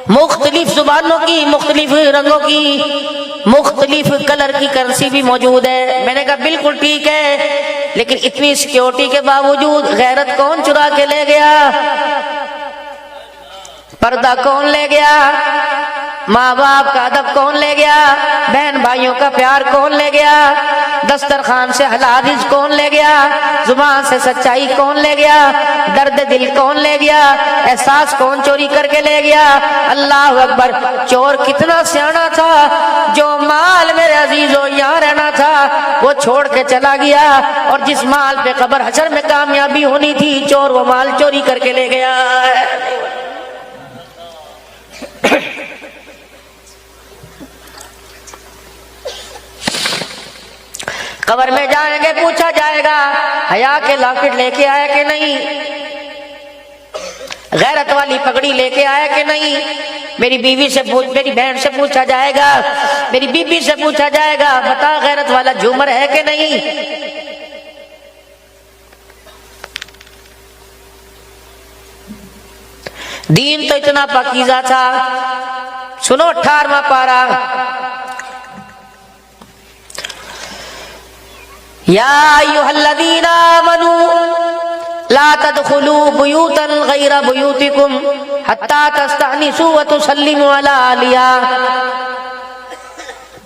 मुख्तलिफ जुबानों की, मुख्तलिफ रंगों की, मुख्तलिफ कलर की करेंसी भी मौजूद है। मैंने कहा बिल्कुल ठीक है, लेकिन इतनी सिक्योरिटी के बावजूद गैरत कौन चुरा के ले गया? पर्दा कौन ले गया? माँ बाप का अदब कौन ले गया? बहन भाइयों का प्यार कौन ले गया? दस्तरखान से हलाल रिज़्क़ कौन ले गया? जुबान से सच्चाई कौन ले गया? दर्द दिल कौन ले गया? एहसास कौन चोरी करके ले गया? अल्लाह अकबर। चोर कितना सियाना था, जो माल मेरे अजीजों यहाँ रहना था वो छोड़ के चला गया, और जिस माल पे कब्र हशर में कामयाबी होनी थी, चोर वो माल चोरी करके ले गया। कब्र में जाएंगे, पूछा जाएगा हया के लॉकेट लेके आया कि नहीं, गैरत वाली पगड़ी लेके आया कि नहीं। मेरी बीवी से पूछ, मेरी बहन से पूछा जाएगा, मेरी बीबी से पूछा जाएगा, बता गैरत वाला झूमर है कि नहीं। दीन तो इतना पाकीज़ा था। सुनो 18वां पारा, या अय्युहल्लज़ीना आमनू ला तदखुलू बुयूतन गैरा बुयूतिकुम हत्ता तस्तअनिसू व तुसल्लिमू अला अहलिहा।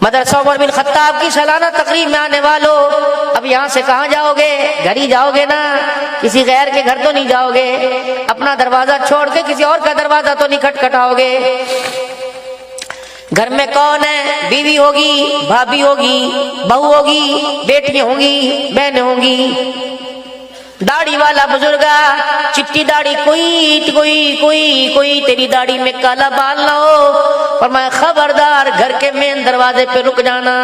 मदरसा उमर बिन खत्ताब की सालाना तकरीब में आने वालों, अब यहाँ से कहाँ जाओगे? घर ही जाओगे ना, किसी गैर के घर तो नहीं जाओगे। अपना दरवाजा छोड़ के किसी और का दरवाजा तो नहीं खटखटाओगे। घर में कौन है? बीवी होगी, भाभी होगी, बहू होगी, बेटियां होंगी, बहनें होंगी। दाढ़ी वाला बुजुर्गा, चिट्टी दाढ़ी, कोई कोई कोई कोई तेरी दाढ़ी में काला बाल ना हो, और मैं खबरदार घर के मेन दरवाजे पे रुक जाना,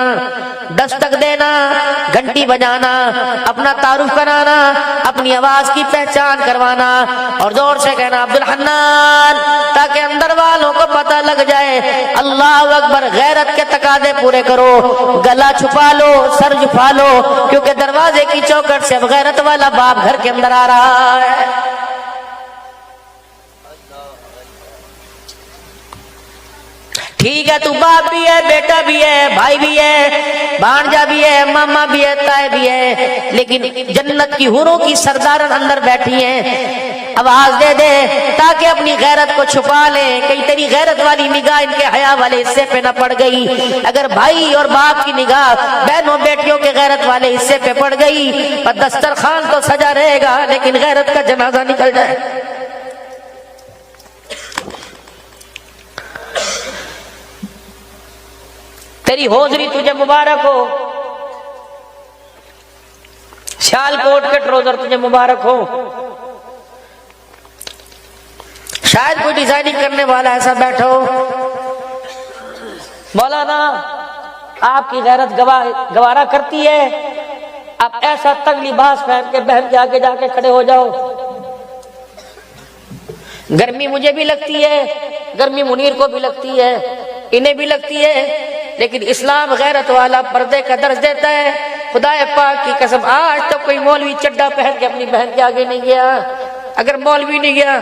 दस्तक देना, घंटी बजाना, अपना तारुफ कराना, अपनी आवाज की पहचान करवाना और जोर से कहना अब्दुल हन्नान, ताकि अंदर वालों को पता लग जाए। अल्लाह अकबर। गैरत के तकाजे पूरे करो, गला छुपा लो, सर छुपा लो, क्योंकि दरवाजे की चौखट से अब गैरत वाला बाप घर के अंदर आ रहा है। ठीक है, तू बाप भी है, बेटा भी है, भाई भी है, भांजा भी है, मामा भी है, ताए भी है, लेकिन जन्नत की हुरों की सरदारन अंदर बैठी है। आवाज दे दे ताकि अपनी गैरत को छुपा ले, कहीं तेरी गैरत वाली निगाह इनके हया वाले हिस्से पे न पड़ गई। अगर भाई और बाप की निगाह बहनों बेटियों के गैरत वाले हिस्से पे पड़ गई, पर दस्तरखान तो सजा रहेगा, लेकिन गैरत का जनाजा निकल जाए। तेरी होजरी तुझे मुबारक हो, सियालकोट के ट्राउजर तुझे मुबारक हो। शायद कोई डिजाइनिंग करने वाला ऐसा बैठा हो, मौलाना आपकी गैरत गवारा करती है, आप ऐसा तंग लिबास पहन के बहन के आगे जाके खड़े हो जाओ। गर्मी मुझे भी लगती है, गर्मी मुनीर को भी लगती है, इन्हें भी लगती है, लेकिन इस्लाम गैरत वाला पर्दे का दर्ज देता है। खुदाए पाक की कसम, आज तो कोई मौलवी चड्डा पहन के अपनी बहन के आगे नहीं गया। अगर मौलवी नहीं गया,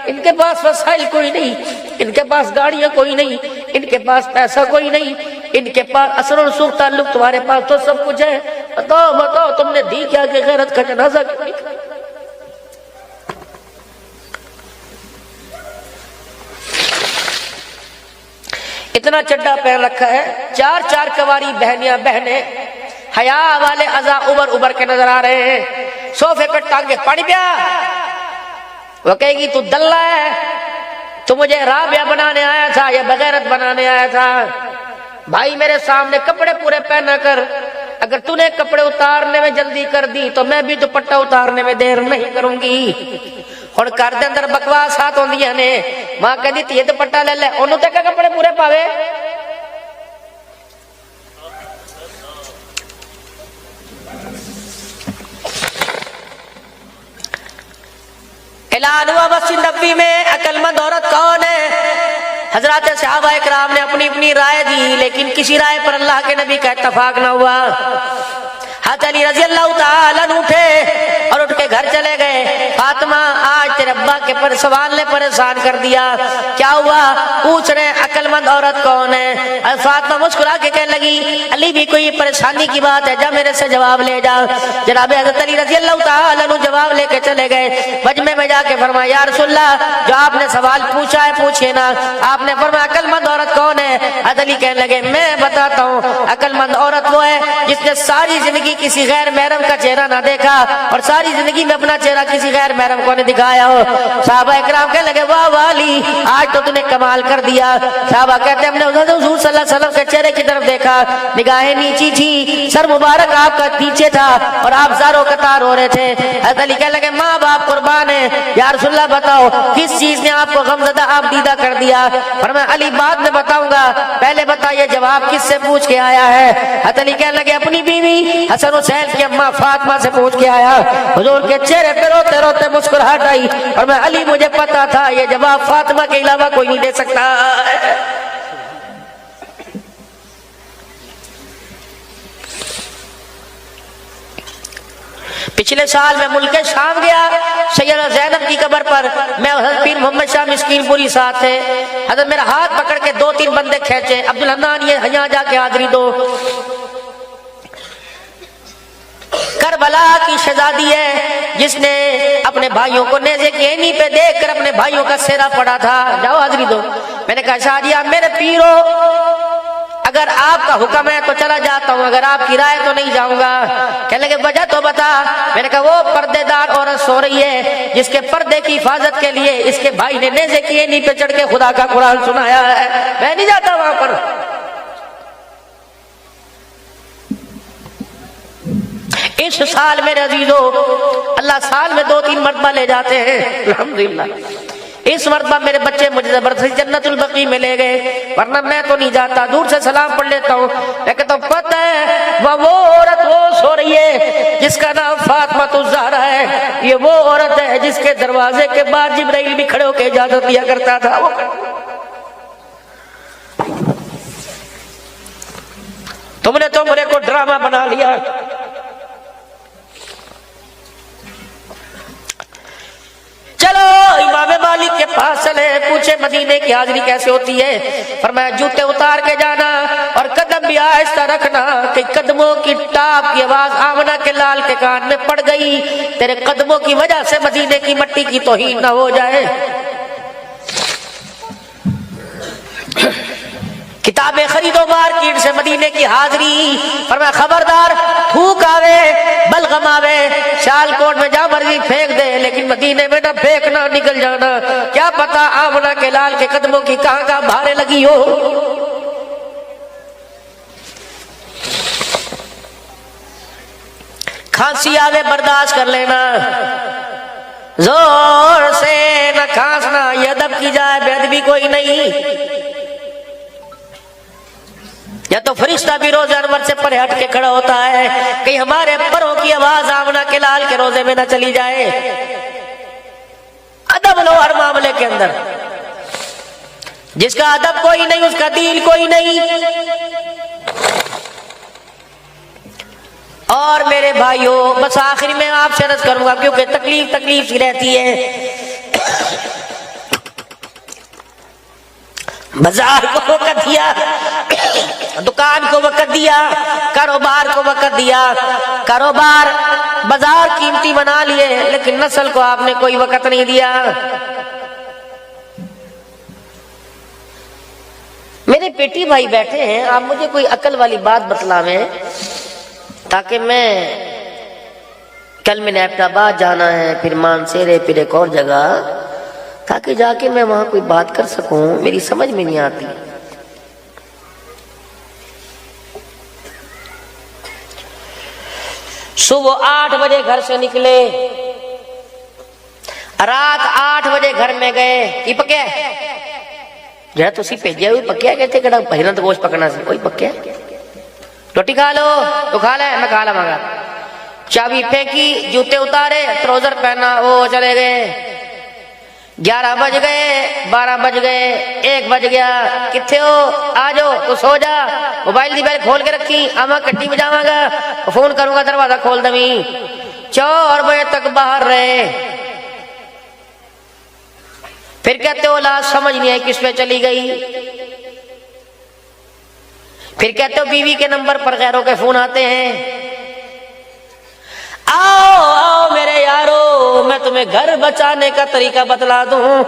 इनके पास वसाइल कोई नहीं, इनके पास गाड़ियां कोई नहीं, इनके पास पैसा कोई नहीं, इनके पास असर और सुख ताल्लुक, तुम्हारे पास तो सब कुछ है। बताओ बताओ, तुमने दी क्या कि गैरत का जनाजा क्यों निकाला? इतना चड्डा पहन रखा है, चार चार कवारी बहनियां बहने हया वाले अजा उबर उबर के नजर आ रहे हैं। सोफे पर टांगे पानी पिया, वो कहेगी तू दल्ला है, तू मुझे राबिया बनाने आया था या बगैरत बनाने आया था। भाई मेरे सामने कपड़े पूरे पहना कर, अगर तूने कपड़े उतारने में जल्दी कर दी तो मैं भी दुपट्टा उतारने में देर नहीं करूंगी। और घर के अंदर बकवास हाथ होंदियां ने, मां कहती थी दुपट्टा ले ले, ओनू तक कपड़े पूरे पावे। ऐलान हुआ मस्जिद नबवी में अकलमंद औरत कौन है? हजरत सहाबा इकराम ने अपनी अपनी राय दी, लेकिन किसी राय पर अल्लाह के नबी का इत्तफाक न हुआ। हज़रत अली रज़ी अल्लाह तआला अन्हु उठे और उठ के घर चले गए। फातिमा, आज तेरे अब्बा के सवाल ने परेशान कर दिया, क्या हुआ? पूछ रहे अकलमंद औरत कौन है? और फातिमा मुस्कुरा के कहने लगी, अली भी कोई परेशानी की बात है, जा मेरे से जवाब ले जा। जनाब हज़रत अली रज़ी अल्लाह तआला अन्हु जवाब लेके चले गए। मजमे में जाके फरमाया, या रसूलल्लाह, जो आपने सवाल पूछा है पूछिए ना। आपने फरमाया अकलमंद औरत कौन है? हज़रत अली कहने लगे, मैं बताता हूँ, अकलमंद औरत वो है जिसने सारी जिंदगी किसी गैर महरम का चेहरा ना देखा और सारी जिंदगी में अपना चेहरा किसी गैर महरम को नहीं दिखाया हो। साहबा इकराम कहने लगे, वाह वाली, आज तो तूने कमाल कर दिया। साहबा कहते हैं, हमने हुजूर सल्लल्लाहु अलैहि वसल्लम के चेहरे की तरफ देखा, निगाहें नीची थी, सर मुबारक आपका पीछे था और आप ज़ारो कतार हो रहे थे। हज़रत अली कहने लगे, माँ बाप कुर्बान है, या रसूलल्लाह बताओ किस चीज ने आपको गमज़दा आप दीदा कर दिया? और मैं अली बाद में बताऊंगा, पहले पहले बताइए जवाब किससे पूछ के आया है? हज़रत अली कहने लगे अपनी बीवी हसन हुसैन की अम्मा फातिमा से पूछ के आया। हुजूर के चेहरे पे रोते रोते मुस्कुराहट आई और मैं अली मुझे पता था ये जवाब फातिमा के अलावा कोई नहीं दे सकता। पिछले साल मैं मुल्क शाम गया, सैयदा ज़ैनब की कब्र पर मैं हज़रत पीर मोहम्मद शाह मिस्कीनपुरी साथ थे। हज़रत मेरा हाथ पकड़ के 2-3 बंदे खींचे, अब्दुल हन्नान ये यहाँ जाके हाजिरी दो। करबला की शहजादी है जिसने अपने भाइयों को नेज़े की एनी पे देखकर अपने भाइयों का सेहरा पड़ा था, जाओ हाजिरी दो। मैंने कहा शाहजिया मेरे पीरो अगर आपका हुक्म है तो चला जाता हूँ, अगर आपकी राय तो नहीं जाऊंगा। कहने लगे वजह तो बता। मैंने कहा वो पर्देदार औरत सो रही है जिसके पर्दे की हिफाजत के लिए इसके भाई ने नेज़े की एनी पे चढ़ के खुदा का कुरान सुनाया है, मैं नहीं जाता वहां पर। इस साल मेरे अजीजों अल्लाह साल में 2-3 मरतबा ले जाते हैं अल्हम्दुलिल्लाह। इस मरतबा मेरे बच्चे मुझे जबरदस्ती जन्नतुल बकी में ले गए, वरना मैं तो नहीं जाता, दूर से सलाम पढ़ लेता हूँ। लेकिन तो पता है वो औरत वो सो रही है जिसका नाम फातिमा ज़हरा है। ये वो औरत है जिसके दरवाजे के बाद जिब्राइल भी खड़े होकर इजाजत दिया करता था। वो तुमने तो मेरे को ड्रामा बना लिया। चलो इमाम मालिक के पास चले, पूछे मदीने की हाजिरी कैसे होती है? फरमाया जूते उतार के जाना और कदम भी आहिस्ता रखना कि कदमों की टाप की आवाज आमना के लाल के कान में पड़ गई, तेरे कदमों की वजह से मदीने की मिट्टी की तौहीन न हो जाए। किताबें खरीदो मार्केट से, मदीने की हाजिरी। फरमाया खबरदार थूक आवे बलगम आवे शालकोट में जा मर्जी फेंक दे, लेकिन मदीने में ना फेंकना, निकल जाना, क्या पता आमना के लाल के कदमों की कहां भारे लगी हो। खांसी आवे बर्दाश्त कर लेना, जोर से न खांसना, ये अदब की जाए बेअदबी कोई नहीं। या तो फरिश्ता भी रोजे अनवर से परे हट के खड़ा होता है कहीं हमारे परों की आवाज आमना के लाल के रोजे में ना चली जाए। अदब लो हर मामले के अंदर, जिसका अदब कोई नहीं उसका दिल कोई नहीं। और मेरे भाइयों बस आखिर में आपसे अर्ज करूंगा क्योंकि तकलीफ सी रहती है। बाजार को वक़्त दिया, दुकान को वक़्त दिया, कारोबार को वक़्त दिया, कारोबार बाजार कीमती बना लिए, लेकिन नस्ल को आपने कोई वक़्त नहीं दिया। मेरे बेटी भाई बैठे हैं, आप मुझे कोई अकल वाली बात बतलावें ताकि मैं कल मैंने एबटाबाद जाना है, फिर मानसेरे, फिर एक और जगह, ताकि जाके मैं वहां कोई बात कर सकूं। मेरी समझ में नहीं आती। सुबह 8 बजे घर से निकले, रात 8 बजे घर में गए। की पक्या जरा तुसी भेजा हुई पक्या कहते कड़ा पहिरन तो गोश्त पकना सी, कोई पक्या रोटी खा लो तो खा ले, मैं खा लवांगा। चाबी फेंकी, जूते उतारे, ट्राउजर पहना, वो चले गए। 11 बज गए, 12 बज गए, 1 बज गया। किथे हो? आ जाओ। तो सो जा। मोबाइल की बैल खोल के रखी, आमा कट्टी बजावांगा, फोन करूंगा, दरवाजा खोल दवी। 4 बजे तक बाहर रहे। फिर कहते हो लाश समझ नहीं आई किस पे चली गई। फिर कहते हो बीवी के नंबर पर गैरों के फोन आते हैं। आओ आओ मेरे यारो, मैं तुम्हें घर बचाने का तरीका बतला दूं।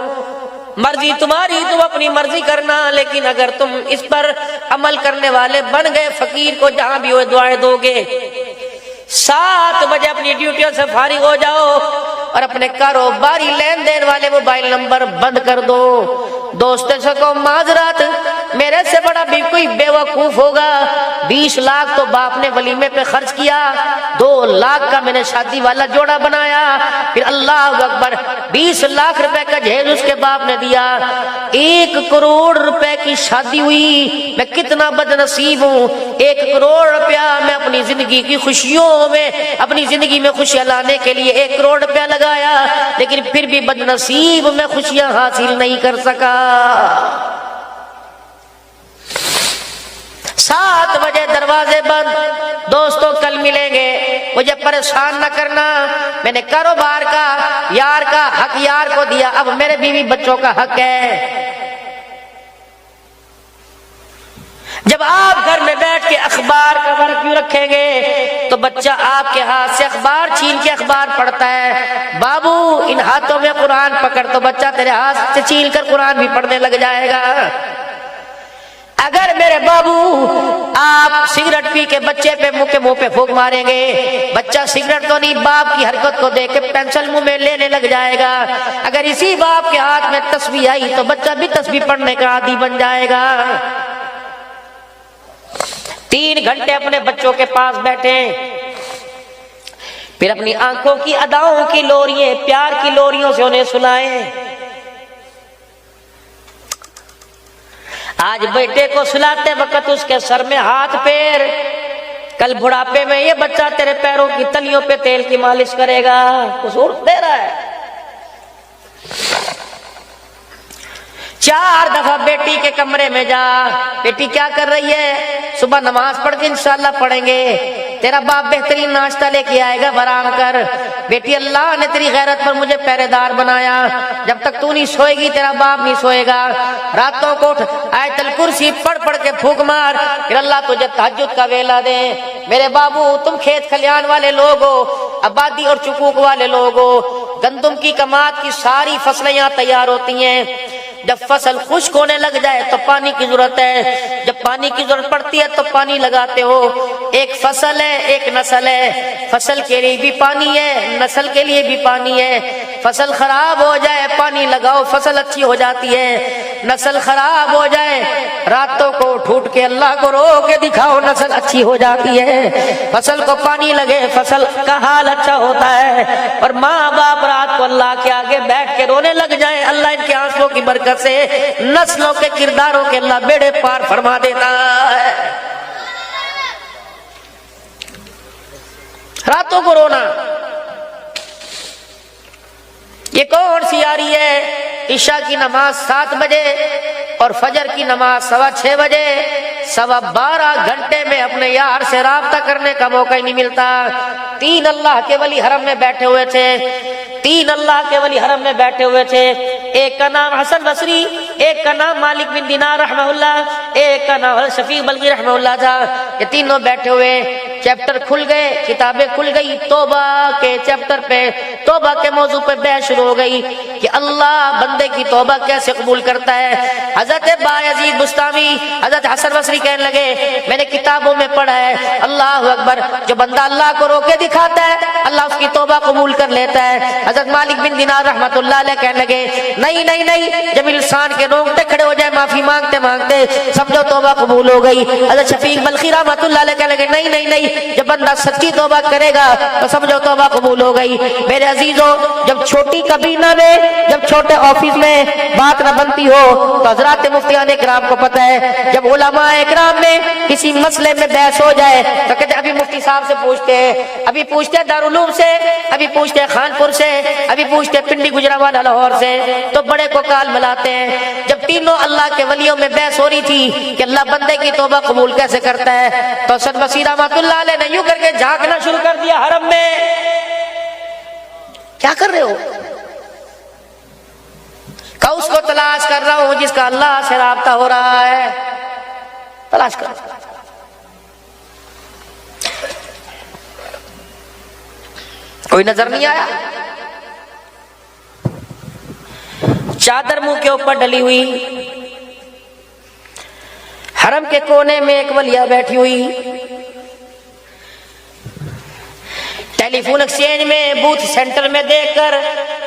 मर्जी तुम्हारी, तुम अपनी मर्जी करना, लेकिन अगर तुम इस पर अमल करने वाले बन गए, फकीर को जहां भी हो दुआएं दोगे। 7 बजे अपनी ड्यूटियों से फारिग हो जाओ और अपने कारोबारी लेन देन वाले मोबाइल नंबर बंद कर दो। दोस्तों से को माजरत, मेरे से बड़ा भी कोई बेवकूफ होगा, 20 लाख तो बाप ने वलीमे पे खर्च किया, 2 लाख का मैंने शादी वाला जोड़ा बनाया, फिर अल्लाह अकबर 20 लाख रुपए का जहेज उसके बाप ने दिया, 1 करोड़ रुपए की शादी हुई। मैं कितना बदनसीब हूँ, 1 करोड़ रुपया मैं अपनी जिंदगी की खुशियों में, अपनी जिंदगी में खुशियां लाने के लिए 1 करोड़ रुपया लगाया, लेकिन फिर भी बदनसीब मैं खुशियां हासिल नहीं कर सका। 7 बजे दरवाजे बंद। दोस्तों कल मिलेंगे, मुझे परेशान न करना, मैंने कारोबार का यार का हक यार को दिया, अब मेरे बीवी बच्चों का हक है। जब आप घर में बैठ के अखबार कवर क्यों रखेंगे, तो बच्चा आपके हाथ से अखबार छीन के अखबार पढ़ता है। बाबू इन हाथों में कुरान पकड़, तो बच्चा तेरे हाथ से छीन कर कुरान भी पढ़ने लग जाएगा। अगर मेरे बाबू आप सिगरेट पी के बच्चे पे मुंह पे फूंक मारेंगे, बच्चा सिगरेट तो नहीं बाप की हरकत को देख के पेंसिल मुंह में लेने लग जाएगा। अगर इसी बाप के हाथ में तस्बीह आई तो बच्चा भी तस्बीह पढ़ने का आदी बन जाएगा। 3 घंटे अपने बच्चों के पास बैठे, फिर अपनी आंखों की अदाओं की लोरियां, प्यार की लोरियों से उन्हें सुनाएं। आज बेटे को सुलाते वक्त उसके सर में हाथ पैर, कल बुढ़ापे में ये बच्चा तेरे पैरों की तलियों पे तेल की मालिश करेगा। कसूर दे रहा है। 4 दफा बेटी के कमरे में जा, बेटी क्या कर रही है, सुबह नमाज पढ़ के इंशाल्लाह पढ़ेंगे, तेरा बाप बेहतरीन नाश्ता लेके आएगा, बराम कर। बेटी अल्लाह ने तेरी गैरत पर मुझे पहरेदार बनाया, जब तक तू नहीं सोएगी तेरा बाप नहीं सोएगा। रातों को उठ आयतल कुर्सी पढ़ पढ़ के फूंक मार, फिर अल्लाह तुझे तहज्जुद का वेला दे। मेरे बाबू तुम खेत खलियान वाले लोग हो, आबादी और चुकूक वाले लोग हो, गंदम की कमात की सारी फसलें यहाँ तैयार होती हैं। जब फसल खुश्क होने लग जाए तो पानी की जरूरत है, जब पानी की जरूरत पड़ती है तो पानी लगाते हो। एक फसल है, एक नस्ल है, फसल के लिए भी पानी है, नस्ल के लिए भी पानी है। फसल खराब हो जाए पानी लगाओ, फसल अच्छी हो जाती है। नस्ल खराब हो जाए रातों को ठूट के अल्लाह को रो के दिखाओ, नस्ल अच्छी हो जाती है। फसल को पानी लगे फसल का हाल अच्छा होता है। और माँ बाप रात को अल्लाह के आगे बैठ के रोने लग जाए, अल्लाह इनके आंसुओं की बरकत से नस्लों के किरदारों के अल्लाह बेड़े पार फरमा देता है। रातों को रोना, ये कौन सी आ रही है? ईशा की नमाज 7 बजे और फजर की नमाज 6:15 बजे। 12.25 घंटे में अपने यार से राब्ता करने का मौका ही नहीं मिलता। 3 अल्लाह के वली हरम में बैठे हुए थे, 3 अल्लाह के वली हरम में बैठे हुए थे। एक का नाम हसन बसरी, एक का नाम मालिक बिन दिनार रहमहुल्लाह, एक का नाम शफीक बल्गी रहमहुल्लाह था। ये तीनों बैठे हुए, चैप्टर खुल गए, किताबें खुल गई, तौबा के चैप्टर पे, तौबा के मौजू पे बहस शुरू हो गई कि अल्लाह बंदे की तौबा कैसे कबूल करता है। हजरत बायजीद बुस्तामी, हजरत हसन बसरी कहने लगे, मैंने किताबों में पढ़ा है अल्लाह अकबर, जो बंदा अल्लाह को रोके दिखाता है अल्लाह उसकी तौबा कबूल कर लेता है। हजरत मालिक बिन दिनार रहमतुल्लाह अलैह कहने लगे, नहीं नहीं नहीं, जब इंसान के रोंगटे खड़े हो जाए माफी मांगते मांगते समझो तौबा कबूल हो गई। हजरत शफीक बल्खी रहमतुल्लाह अलैह कहने लगे, नहीं नहीं नहीं, जब बंदा सच्ची तौबा करेगा तो समझो तौबा कबूल हो गई। मेरे अजीजों, जब छोटी कबीना में, जब छोटे ऑफिस में बात न बनती हो तो हजरात मुफ्तियान इकराम को पता है, जब उलमा इकराम में किसी मसले में बहस हो जाए तो कहते अभी मुफ्ती साहब से पूछते हैं, अभी पूछते हैं दारुल उलूम से, अभी पूछते हैं खानपुर से, अभी पूछते हैं पिंडी गुजरावाला लाहौर से, तो बड़े को काल मिलाते हैं। जब तीनों अल्लाह के वलियों में बहस हो रही थी कि अल्लाह बंदे की तौबा कबूल कैसे करता है, तो हसन बसरी रहमतुल्लाह अलैह ने यूं करके झांकना शुरू कर दिया हरम में। क्या कर रहे हो? कहा उसको तलाश कर रहा हूं जिसका अल्लाह से राब्ता हो रहा है, तलाश कर। कोई नजर नहीं आया। चादर मुंह के ऊपर डली हुई, हरम के कोने में एक वलिया बैठी हुई, टेलीफोन एक्सचेंज में बूथ सेंटर में देखकर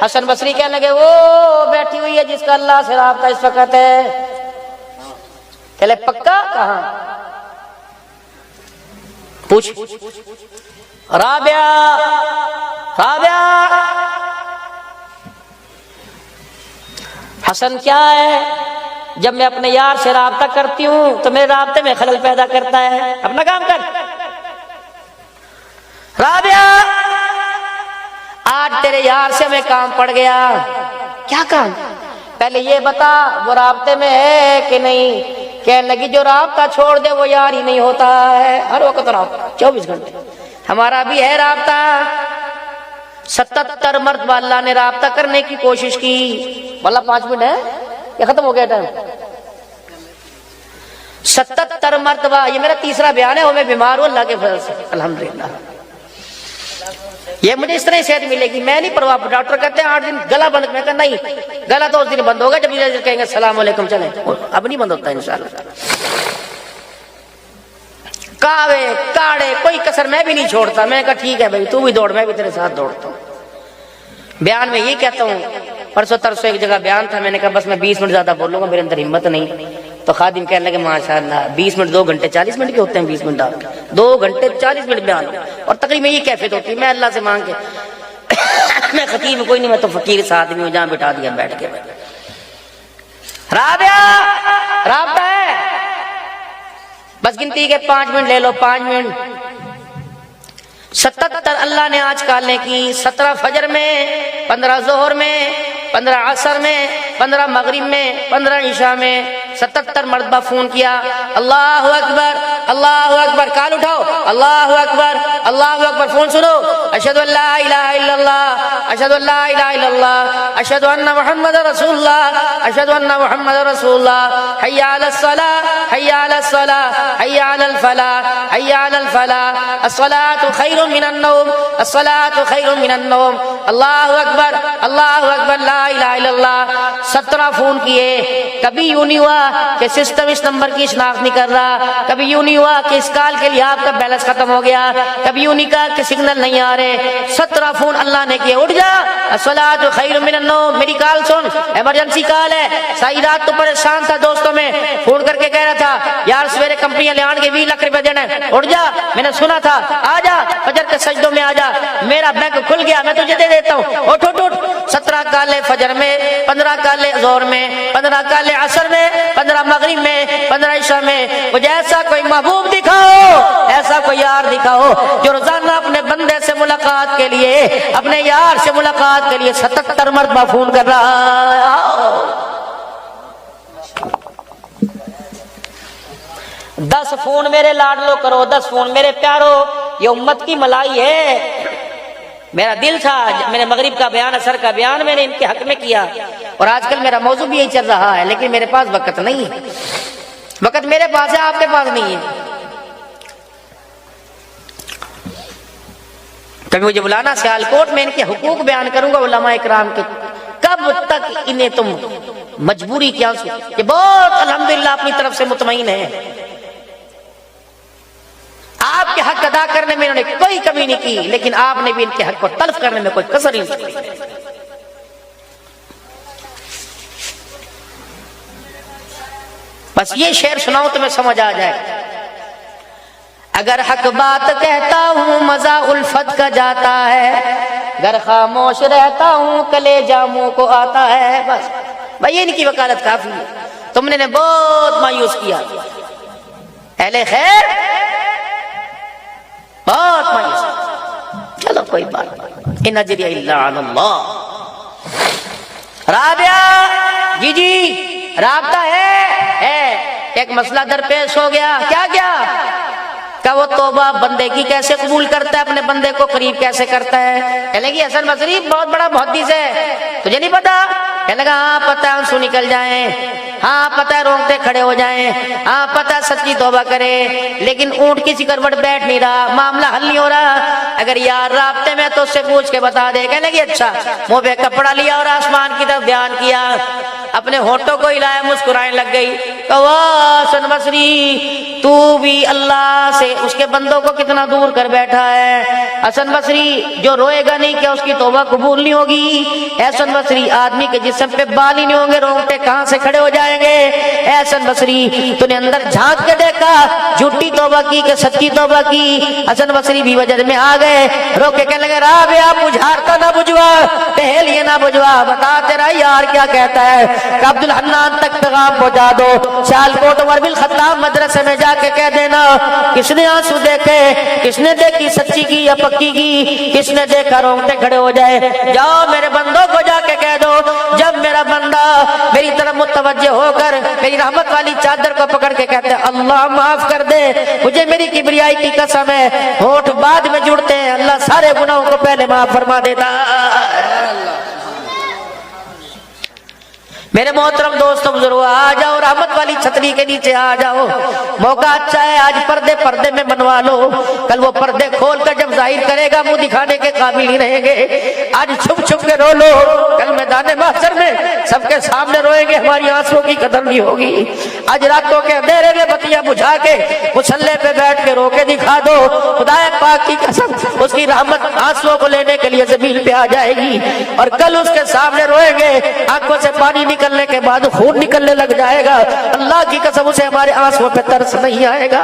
हसन बसरी कहने लगे, वो बैठी हुई है जिसका अल्लाह से राब्ता इस वक्त है। कहले पक्का? कहाँ? पूछ। राबिया, राबिया, हसन क्या है? जब मैं अपने यार से राब्ता करती हूं तो मेरे राब्ते में खलल पैदा करता है। अपना काम कर। राबिया, आज तेरे यार से मैं काम पड़ गया। क्या काम? पहले ये बता वो राब्ते में है कि नहीं? कहने लगी जो राब्ता छोड़ दे वो यार ही नहीं होता है। हर वक्त राब्ता 24 घंटे। हमारा भी है राब्ता। 77 मर्तबा अल्लाह ने राब्ता करने की कोशिश की। वाला 5 मिनट है या खत्म हो गया टाइम? 77 मर्तबा। ये मेरा तीसरा बयान है और मैं बीमार हूं अल्लाह के फजल से, अल्हम्दुलिल्लाह। ये मुझे इस तरह सेहत मिलेगी, मैं नहीं परवाह। डॉक्टर कहते हैं 8 दिन गला बंद। मैं कहता नहीं, गला तो उस दिन बंद होगा जब ये कहेंगे सलाम अलैकुम, चले। अब नहीं बंद होता इंशाल्लाह। कावे काड़े कोई कसर मैं भी नहीं छोड़ता। मैं कहा ठीक है भाई तू भी दौड़, मैं भी तेरे साथ दौड़ता हूँ। बयान में ये कहता हूँ, परसों तरसों एक जगह बयान था, मैंने कहा बस मैं 20 मिनट ज्यादा बोलूंगा, मेरे अंदर हिम्मत नहीं। तो खादिम कहने लगे माशाअल्लाह 20 मिनट 2 घंटे 40 मिनट के होते हैं। 20 मिनट आपके 2 घंटे 40 मिनट बयान। और तकरीबन ये कैफियत होती है, मैं अल्लाह से मांग के मैं खतीब कोई नहीं, मैं तो फकीर सा आदमी हूँ, जहाँ बिठा दिया बैठ के। राबिया, राब्ता है, बस गिनती के 5 मिनट ले लो। 5 मिनट 77 अल्लाह ने आज कालने की। 17 फजर में, 15 जोहर में, 15 असर में, 15 मगरिब में, 15 ईशा में 77 मरतबा फोन किया। अल्लाह अकबर, अल्लाह अकबर। काल उठाओ, अल्लाह अकबर, अल्लाह अकबर। फोन सुनो। अशहदु अल्ला इलाहा इल्लल्लाह, अशहदु अल्ला इलाहा इल्लल्लाह, अशहदु अन्ना मुहम्मद रसूलुल्लाह, अशहदु अन्ना मुहम्मद रसूलुल्लाह। हय्या अलस सलाह, हय्या अलस सलाह, हय्या अलल फलाह, हय्या अलल फलाह। अस्सलातु खैरुम मिनन नौम, अस्सलातु खैरुम मिनन नौम। अल्लाहु अकबर, अल्लाहु अकबर, ला इलाहा इल्लल्लाह। 17 फोन किए। कभी यूं नहीं हुआ कि सिस्टम इस नंबर की शिनाख्त नहीं कर रहा, कभी यूं नहीं हुआ कि इस कॉल के लिए आपका बैलेंस खत्म हो गया, कभी यूं नहीं कहा कि सिग्नल नहीं आ रहे। 17 फोन अल्लाह ने किए। उठ जा, अस्सलातु खैरुम मिनन नौम। मेरी कॉल सुन, इमरजेंसी कॉल है। सारी रात तो परेशान था दोस्तों में, फोन करके कह रहा था यार सवेरे कंपनियां ले आने के 20 लाख रुपए देना है। उठ जा, मैंने सुना था, आ जा फजर के सजदों में आ जा, मेरा बैंक खुल गया, मैं तुझे दे देता हूँ। उठ उठ उठ। 17 काले फजर में, 15 काले जोहर में, 15 काले असर में, 15 मगरिब में, 15 ईशा में। मुझे ऐसा कोई महबूब दिखाओ, ऐसा कोई यार दिखाओ जो रोजाना अपने बंदे से मुलाकात के लिए, अपने यार से मुलाकात के लिए 77 मरतबा फोन कर रहा है। 10 फोन मेरे लाडलो करो, 10 फोन मेरे प्यारो। ये उम्मत की मलाई है। मेरा दिल था, मैंने मगरिब का बयान, असर का बयान मैंने इनके हक में किया। और आजकल मेरा मौजू भी यही चल रहा है, लेकिन मेरे पास वक्त नहीं है। वक्त मेरे पास है, आपके पास नहीं है। कभी मुझे बुलाना सियालकोट में, इनके हुकूक बयान करूंगा उलमा इकराम के। कब तक इन्हें तुम मजबूरी क्या? ये बहुत अल्हम्दुलिल्लाह अपनी तरफ से मुतमईन है। आपके हक अदा करने में इन्होंने कोई कमी नहीं की, लेकिन आपने भी इनके हक को तल्फ करने में कोई कसर नहीं की। बस ये शेर सुनाऊं तो मैं समझ आ जाए। अगर हक बात कहता हूँ मजा उल्फत का जाता है, अगर खामोश रहता हूँ कलेजा मुंह को आता है। बस भाई इनकी वकालत काफी है। तुमने ने बहुत मायूस किया, अहले खैर बहुत मायूस। चलो कोई बात नहीं, इन अजरिया इल्ला अल्लाह। राबिया जी जी राब्ता है। एक मसला दरपेश हो गया। क्या क्या? क्या वो तौबा बंदे की कैसे कबूल करता है, अपने बंदे को करीब कैसे करता है? कहने लगी हसन बसरी बहुत बड़ा मुहद्दिस है, तुझे नहीं पता? कहने लगा हाँ पता है, आंसू निकल जाएं, हाँ पता है रोंगटे खड़े हो जाएं, हाँ पता है सच्ची तौबा करे, लेकिन ऊंट की सिकरवट बैठ नहीं रहा, मामला हल नहीं हो रहा। अगर यार राब्ते में तो उससे पूछ के बता दे। कहने लगी अच्छा। मुंह पे कपड़ा लिया और आसमान की तरफ ध्यान किया, अपने होठों को हिलाया, मुस्कुराने लग गई। हसन बसरी तू भी अल्लाह से से उसके बंदों को कितना दूर कर बैठा है। हसन बसरी जो रोएगा नहीं क्या उसकी तौबा कबूल नहीं होगी। हसन बसरी आदमी के जिस्म पे बाल ही नहीं होंगे, रोंगटे कहां से खड़े हो जाएंगे। हसन बसरी तूने अंदर झांक के देखा, झूठी तौबा की कि सच्ची तौबा की। हसन बसरी भी वजह में आ गए, रोके कहने लगे राबिया बुझारता ना बुझवा, टहलिए ना बुझवा, बता तेरा यार क्या कहता है। कि अब्दुल हन्नान तक पैगाम पहुंचा दो, सियालकोट उमर बिन खत्ताब मदरसे में जाके कह देना किसने आंसू देखे, किसने देखी सच्ची की या पक्की की, किसने देखा रोंगटे खड़े हो जाए। जाओ मेरे बंदों को जाके कह दो जब मेरा बंदा मेरी तरफ मुतवज्जे होकर मेरी रहमत वाली चादर को पकड़ के कहते हैं अल्लाह माफ कर दे मुझे, मेरी किबरियाई की कसम है, होठ बाद में जुड़ते हैं, अल्लाह सारे गुनाहों को पहले माफ फरमा देता। मेरे मोहतरम दोस्तों बुजुर्गों, आ जाओ रहमत वाली छतरी के नीचे आ जाओ। मौका अच्छा है, आज पर्दे पर्दे में बनवा लो, कल वो पर्दे खोल कर जब जाहिर करेगा मुंह दिखाने के काबिल ही रहेंगे। आज छुप छुप के रो लो, कल मैदान महशर में सबके सामने रोएंगे, हमारी आंसुओं की कदर नहीं होगी। आज रातों के अंधेरे में बत्तियां बुझा के मुसल्ले पे बैठ के रो के दिखा दो, खुदाए पाक की कसम उसकी रहमत आंसुओं को लेने के लिए जमीन पे आ जाएगी और कल उसके सामने रोएंगे, आंखों से पानी निकलने के बाद खून निकलने लग जाएगा। अल्लाह की कसम उसे हमारे आंसुओं पे तरस नहीं आएगा।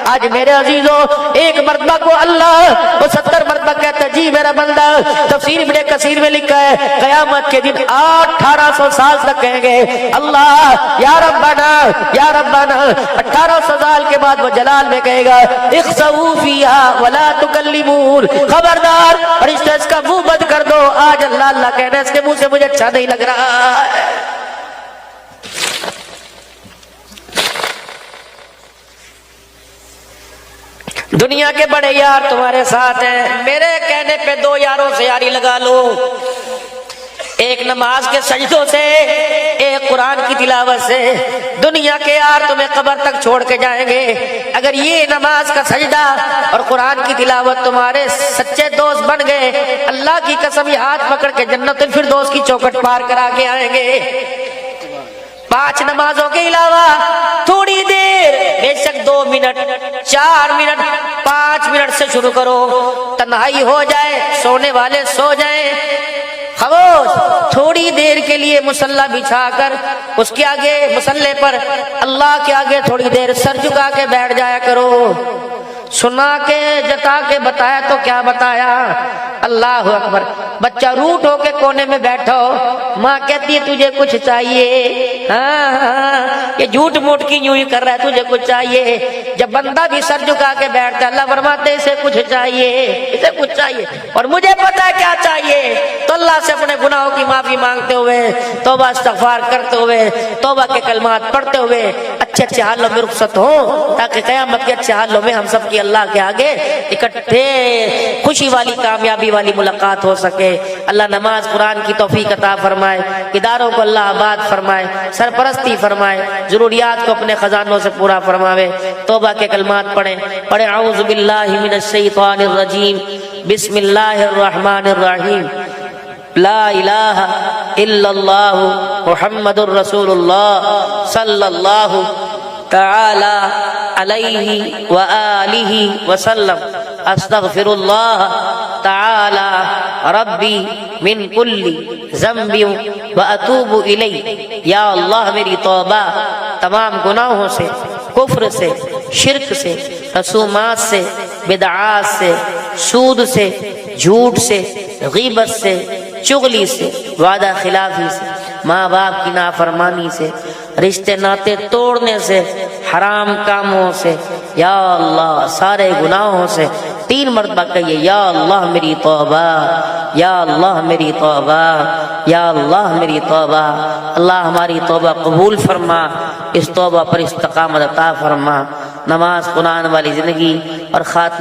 आज मेरे अजीजों, एक मर्तबा को अल्लाह वो 70 मर्तबा कहता है जी मेरा बंदा। तफसीर इब्ने कसीर में लिखा है कयामत के दिन 1800 साल तक कहेंगे अल्लाह या रब्बाना या रब्बाना। 1800 साल के बाद वो जलाल में कहेगा इख्सऊ फीहा वला तुकल्लिमून, खबरदार फरिश्ते इसका मुंह बंद कर दो। आज अल्लाह अल्लाह कहना इसके मुंह से मुझे अच्छा नहीं लग रहा है। दुनिया के बड़े यार तुम्हारे साथ हैं, मेरे कहने पे 2 यारों से यारी लगा लो, एक नमाज के सजदों से, एक कुरान की तिलावत से। दुनिया के यार तुम्हें कब्र तक छोड़ के जाएंगे, अगर ये नमाज का सजदा और कुरान की तिलावत तुम्हारे सच्चे दोस्त बन गए, अल्लाह की कसम ये हाथ पकड़ के जन्नतुल फिरदौस की चौखट पार करा के आएंगे। 5 नमाजों के अलावा थोड़ी देर, बेशक 2 मिनट 4 मिनट 5 मिनट से शुरू करो, तन्हाई हो जाए, सोने वाले सो जाएं, खामोश थोड़ी देर के लिए मुसल्ला बिछाकर उसके आगे मुसल्ले पर अल्लाह के आगे थोड़ी देर सर झुका के बैठ जाया करो। सुना के जता के बताया तो क्या बताया, अल्लाह अकबर। बच्चा रूठ होके कोने में बैठो, माँ कहती है तुझे कुछ चाहिए, हाँ ये झूठ मूठ की यूं ही कर रहा है, तुझे कुछ चाहिए। जब बंदा भी सर झुका के बैठता है अल्लाह फरमाते इसे कुछ चाहिए, इसे कुछ चाहिए और मुझे पता है क्या चाहिए। तो अल्लाह से अपने गुनाहों की माफी मांगते हुए, तौबा इस्तगफार करते हुए, तौबा के कलमात पढ़ते हुए अच्छे अच्छे हालों में रुखसत हो, ताकि क़यामत के अच्छे हालों में हम सब की अल्लाह के आगे इकट्ठे खुशी वाली कामयाबी वाली मुलाकात हो सके। अल्लाह नमाज कुरान की तौफीक अता फरमाए, इदारों को अल्लाह आबाद फरमाए, सरपरस्ती फरमाए, जरूरियात को अपने खजानों से पूरा फरमावे। तौबा के कलमात पढ़े औज़ु बिल्लाहि मिनश शैतानिर रजीम, बिस्मिल्लाहिर रहमानिर रहीम, ला इलाहा इल्लल्लाहु मुहम्मदुर रसूलुल्लाह सल्लल्लाहु तआला अलैहि व आलिहि वसल्लम, अस्तगफिरुल्लाह तआला रब्बी मिन कुल्ली ज़ंबि व अतूबु इलैहि। या अल्लाह मेरी तौबा तमाम गुनाहों से, कुफ्र से, शिर्क से, रसूमात से, बिदआत से, सूद से, झूठ से, गीबत से, चुगली से, वादा खिलाफी से, माँ बाप की नाफरमानी से, रिश्ते नाते तोड़ने से, हराम कामों से, या अल्लाह सारे गुनाहों से 3 मरतबा कहिए या अल्लाह मेरी तौबा, या अल्लाह मेरी तौबा, या अल्लाह मेरी तौबा। अल्लाह हमारी तौबा कबूल फरमा, इस तौबा पर इस्तकामत अता फरमा। नमाज कुरान वाली जिंदगी और खात्मा